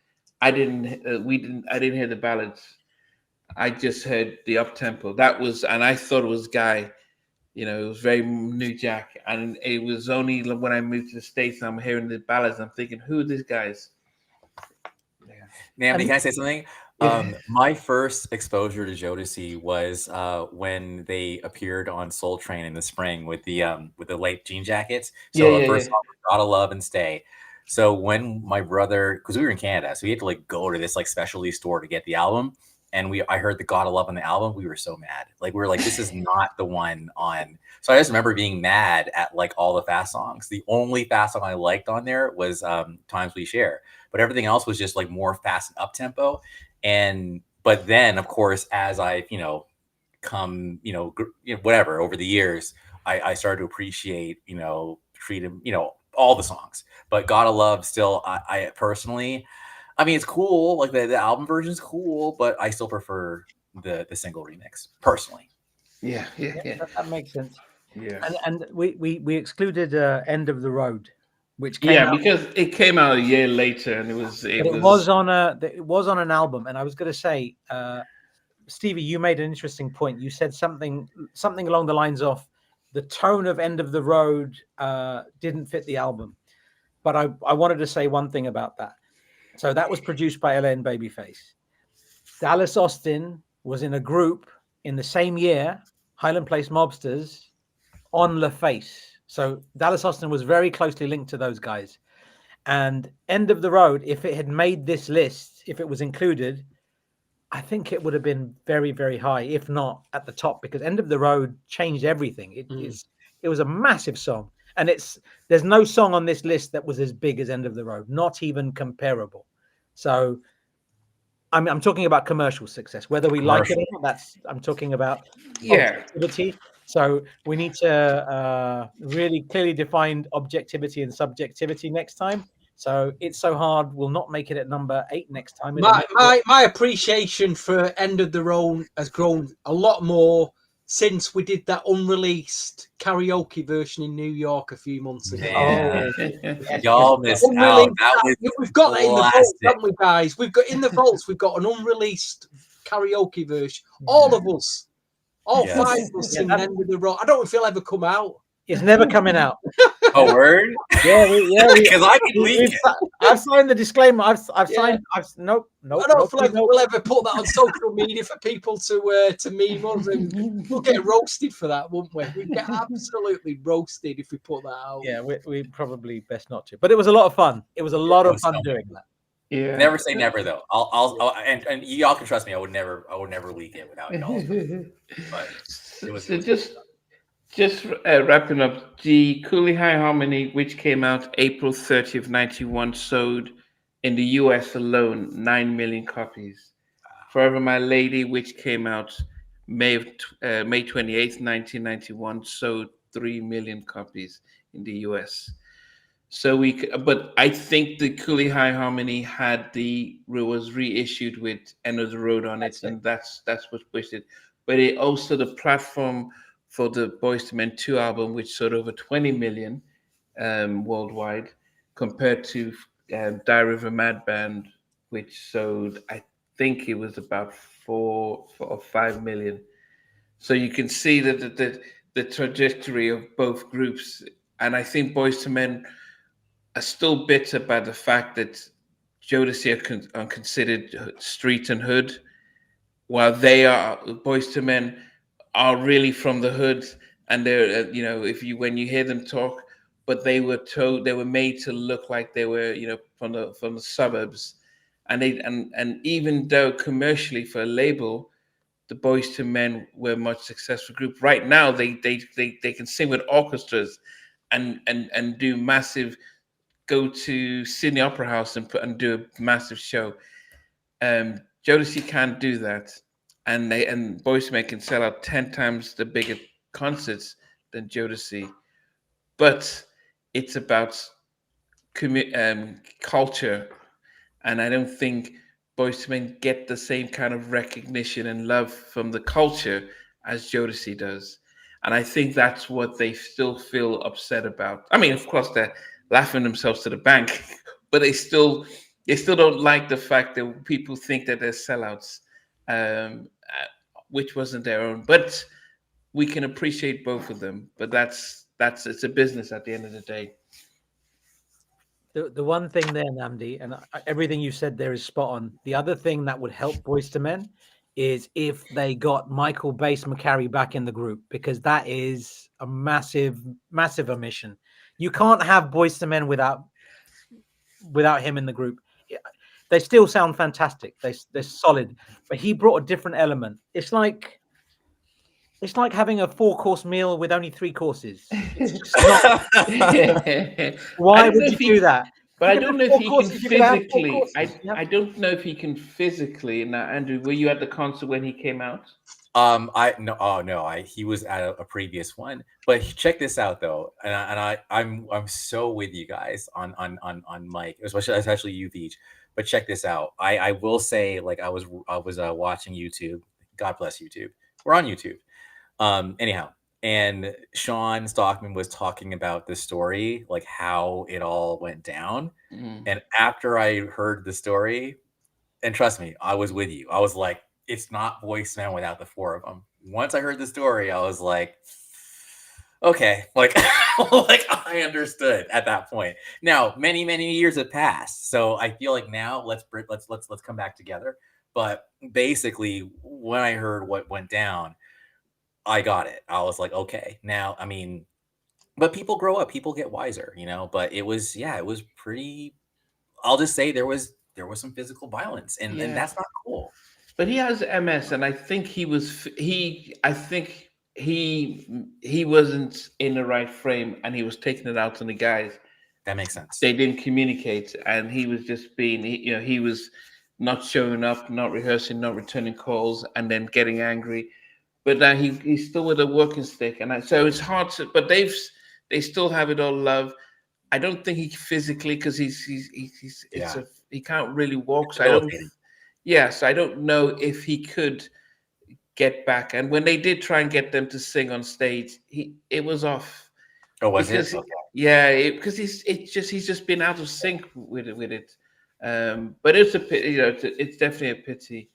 I didn't hear the ballads. I just heard the up tempo. And I thought it was Guy. You know, it was very New Jack, and it was only when I moved to the States and I'm hearing the ballads, I'm thinking, who are these guys? Namby, can I say something? My first exposure to Jodeci was when they appeared on Soul Train in the spring with the late jean jackets. So the first song was Gotta Love and Stay. So when my brother, because we were in Canada, so we had to like go to this like specialty store to get the album. And I heard the Gotta Love on the album. We were so mad. Like we were like, this is not the one on. So I just remember being mad at like all the fast songs. The only fast song I liked on there was Times We Share, but everything else was just like more fast and up tempo. But then of course, as I come whatever over the years, I started to appreciate Freedom, all the songs. But Gotta Love still, I personally. I mean, it's cool. Like the album version is cool, but I still prefer the single remix personally. Yeah. That makes sense. Yeah. And we excluded End of the Road, which came out, because it came out a year later, and it was on an album. And I was going to say, Stevie, you made an interesting point. You said something along the lines of the tone of End of the Road didn't fit the album, but I wanted to say one thing about that. So that was produced by LA and Babyface. Dallas Austin was in a group in the same year, Highland Place Mobsters, on La Face. So Dallas Austin was very closely linked to those guys. And End of the Road, if it had made this list, if it was included, I think it would have been very, very high, if not at the top, because End of the Road changed everything. It was a massive song. And there's no song on this list that was as big as End of the Road, not even comparable. So I'm talking about commercial success, whether we like it or not. I'm talking about objectivity. So we need to really clearly define objectivity and subjectivity next time. So It's So Hard will not make it at number 8 next time. My appreciation for End of the Road has grown a lot more since we did that unreleased karaoke version in New York a few months ago. Y'all missed out. We've got that in the vaults, haven't we, guys? We've got in the vaults. We've got an unreleased karaoke version. All of us, all 5 of us singing End of the Road. I don't know if it'll ever come out. It's never coming out. Oh, word? Yeah, because I can leak it. I've signed the disclaimer. I've signed. Nope. I don't feel like we'll ever put that on social media for people to meme us, and we'll get roasted for that, won't we? We'd get absolutely roasted if we put that out. Yeah, we probably best not to. But it was a lot of fun. It was a lot of fun doing that. Yeah. Never say never, though. I'll and y'all can trust me. I would never leak it without y'all. But it was just wrapping up, the Cooleyhighharmony, which came out April 30th, 91, sold in the US alone 9 million copies. Forever My Lady, which came out May 28th, 1991, sold 3 million copies in the US. But I think the Cooleyhighharmony was reissued with End of the Road on it, and that's what pushed it. But it also the platform for the Boyz II Men 2 album, which sold over 20 million worldwide, compared to Diary of a Mad Band, which sold, I think it was about 4 or 5 million. So you can see that the trajectory of both groups. And I think Boyz II Men are still bitter by the fact that Jodeci are considered street and hood, while Boyz II Men are really from the hood, and they're when you hear them talk, but they were made to look like they were from the suburbs, and even though commercially for a label, the Boyz II Men were a much successful group. Right now, they can sing with orchestras, and do massive. Go to Sydney Opera House and do a massive show. Jodeci can't do that, and Boyz II Men can sell out 10 times the bigger concerts than Jodeci. But it's about culture, and I don't think Boyz II Men get the same kind of recognition and love from the culture as Jodeci does. And I think that's what they still feel upset about. I mean, of course, they're laughing themselves to the bank, but they still don't like the fact that people think that they're sellouts, which wasn't their own. But we can appreciate both of them. But that's it's a business at the end of the day. The one thing there, Namdi, and everything you said there is spot on. The other thing that would help Boyz II Men is if they got Michael Bass McCarry back in the group, because that is a massive, massive omission. You can't have Boyz II Men without him in the group. They still sound fantastic. They're solid, but he brought a different element. It's like having a 4-course meal with only 3 courses. Why would you do that? But I don't know if he can physically. I don't know if he can physically. Now, Andrew, were you at the concert when he came out? He was at a previous one. But check this out though, and I'm so with you guys on Mike, especially you, Veej. But check this out. I will say, like, I was watching YouTube. God bless YouTube. We're on YouTube. Anyhow, and Sean Stockman was talking about the story, like how it all went down. And after I heard the story, and trust me, I was with you. I was like, it's not Boyz II Men without the 4 of them. Once I heard the story, I was like, okay, like, like I understood at that point. Now, many years have passed, so I feel like now let's come back together. But basically, when I heard what went down, I got it. I was like, okay, now, I mean, but people grow up, people get wiser, but it was pretty, I'll just say there was some physical violence, and that's not cool. But he has MS, and I think he wasn't in the right frame, and he was taking it out on the guys. That makes sense. They didn't communicate, and he was just being, he was not showing up, not rehearsing, not returning calls, and then getting angry. But now he's still with a working stick, and so it's hard to. But they still have it all love. I don't think he physically, because he can't really walk. So I don't know if he could get back. And when they did try and get them to sing on stage, it was off. Oh, was it? Okay. Yeah, because he's just been out of sync with it. But it's it's definitely a pity.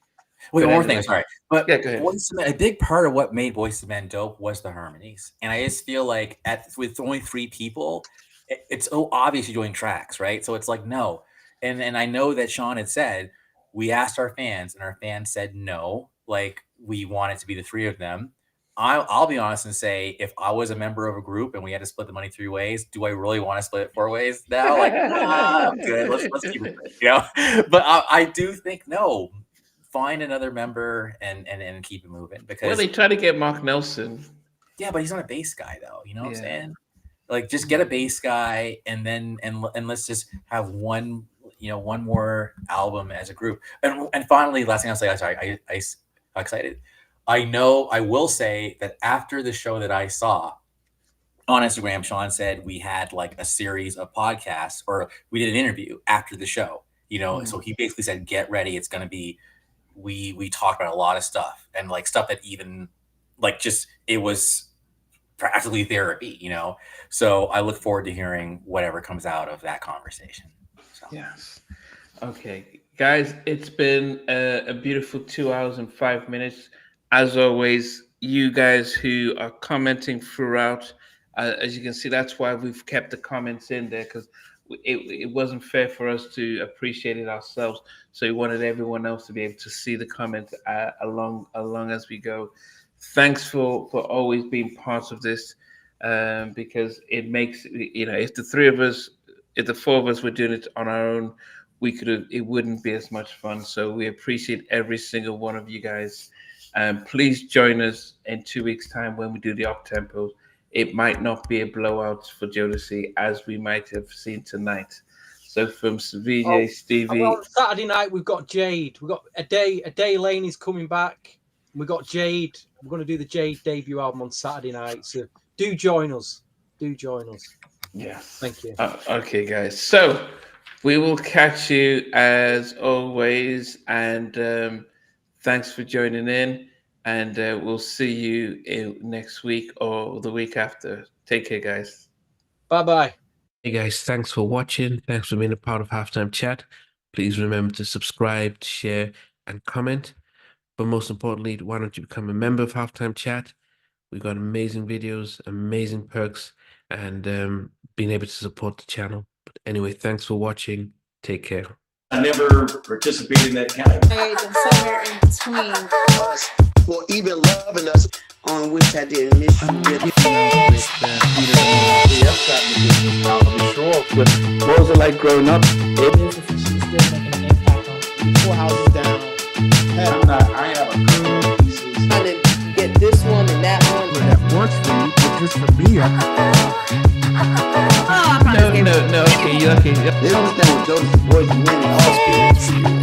Wait, one more thing. Sorry, but yeah, go ahead. A big part of what made Boyz II Men dope was the harmonies, and I just feel like with only 3 people, it's so obvious you're doing tracks, right? So it's like no, and I know that Sean had said we asked our fans, and our fans said no, like we want it to be the 3 of them. I'll be honest and say, if I was a member of a group and we had to split the money 3 ways, do I really want to split it 4 ways now? Like, I'm good. Let's keep it, But I do think no. Find another member and keep it moving, because they try to get Mark Nelson. Yeah, but he's not a bass guy though. You know what I'm saying? Like, just get a bass guy, and then let's just have one more album as a group. And finally, last thing I'll say, I'm sorry, I'm excited. I will say that after the show that I saw on Instagram, Sean said we had like a series of podcasts, or we did an interview after the show. So he basically said, get ready. It's going to be. We talked about a lot of stuff, and like stuff that even like just it was practically therapy, So I look forward to hearing whatever comes out of that conversation. So. Yes. Okay, guys, it's been a beautiful 2 hours and 5 minutes. As always, you guys who are commenting throughout, as you can see, that's why we've kept the comments in there, because it wasn't fair for us to appreciate it ourselves. So we wanted everyone else to be able to see the comments along as we go. thanks for always being part of this, because it makes, if the three of us, if the four of us were doing it on our own, it wouldn't be as much fun. So we appreciate every single one of you guys. Please join us in 2 weeks' time when we do the up tempo. It might not be a blowout for Jodeci as we might have seen tonight. So from VJ, Stevie. Well, Saturday night we've got Jade. We've got a day Lane is coming back. We've got Jade. We're going to do the Jade debut album on Saturday night. So do join us. Do join us. Yes. Thank you. Okay, guys. So we will catch you as always. And thanks for joining in. And we'll see you next week or the week after. Take care, guys. Bye-bye. Hey guys, thanks for watching. Thanks for being a part of Halftime Chat. Please remember to subscribe, share, and comment. But most importantly, why don't you become a member of Halftime Chat? We've got amazing videos, amazing perks, and being able to support the channel. But anyway, thanks for watching. Take care. I never participated in that kind of. Somewhere in between us, or even loving us, on which I didn't miss you What was it like growing up? She's still making an impact on 4 houses down. I have a couple of pieces. trying to get this one and that one. That works for you, but just for me, No, okay, They understand what Jodeci Boyz II Men Cooleyhighharmony.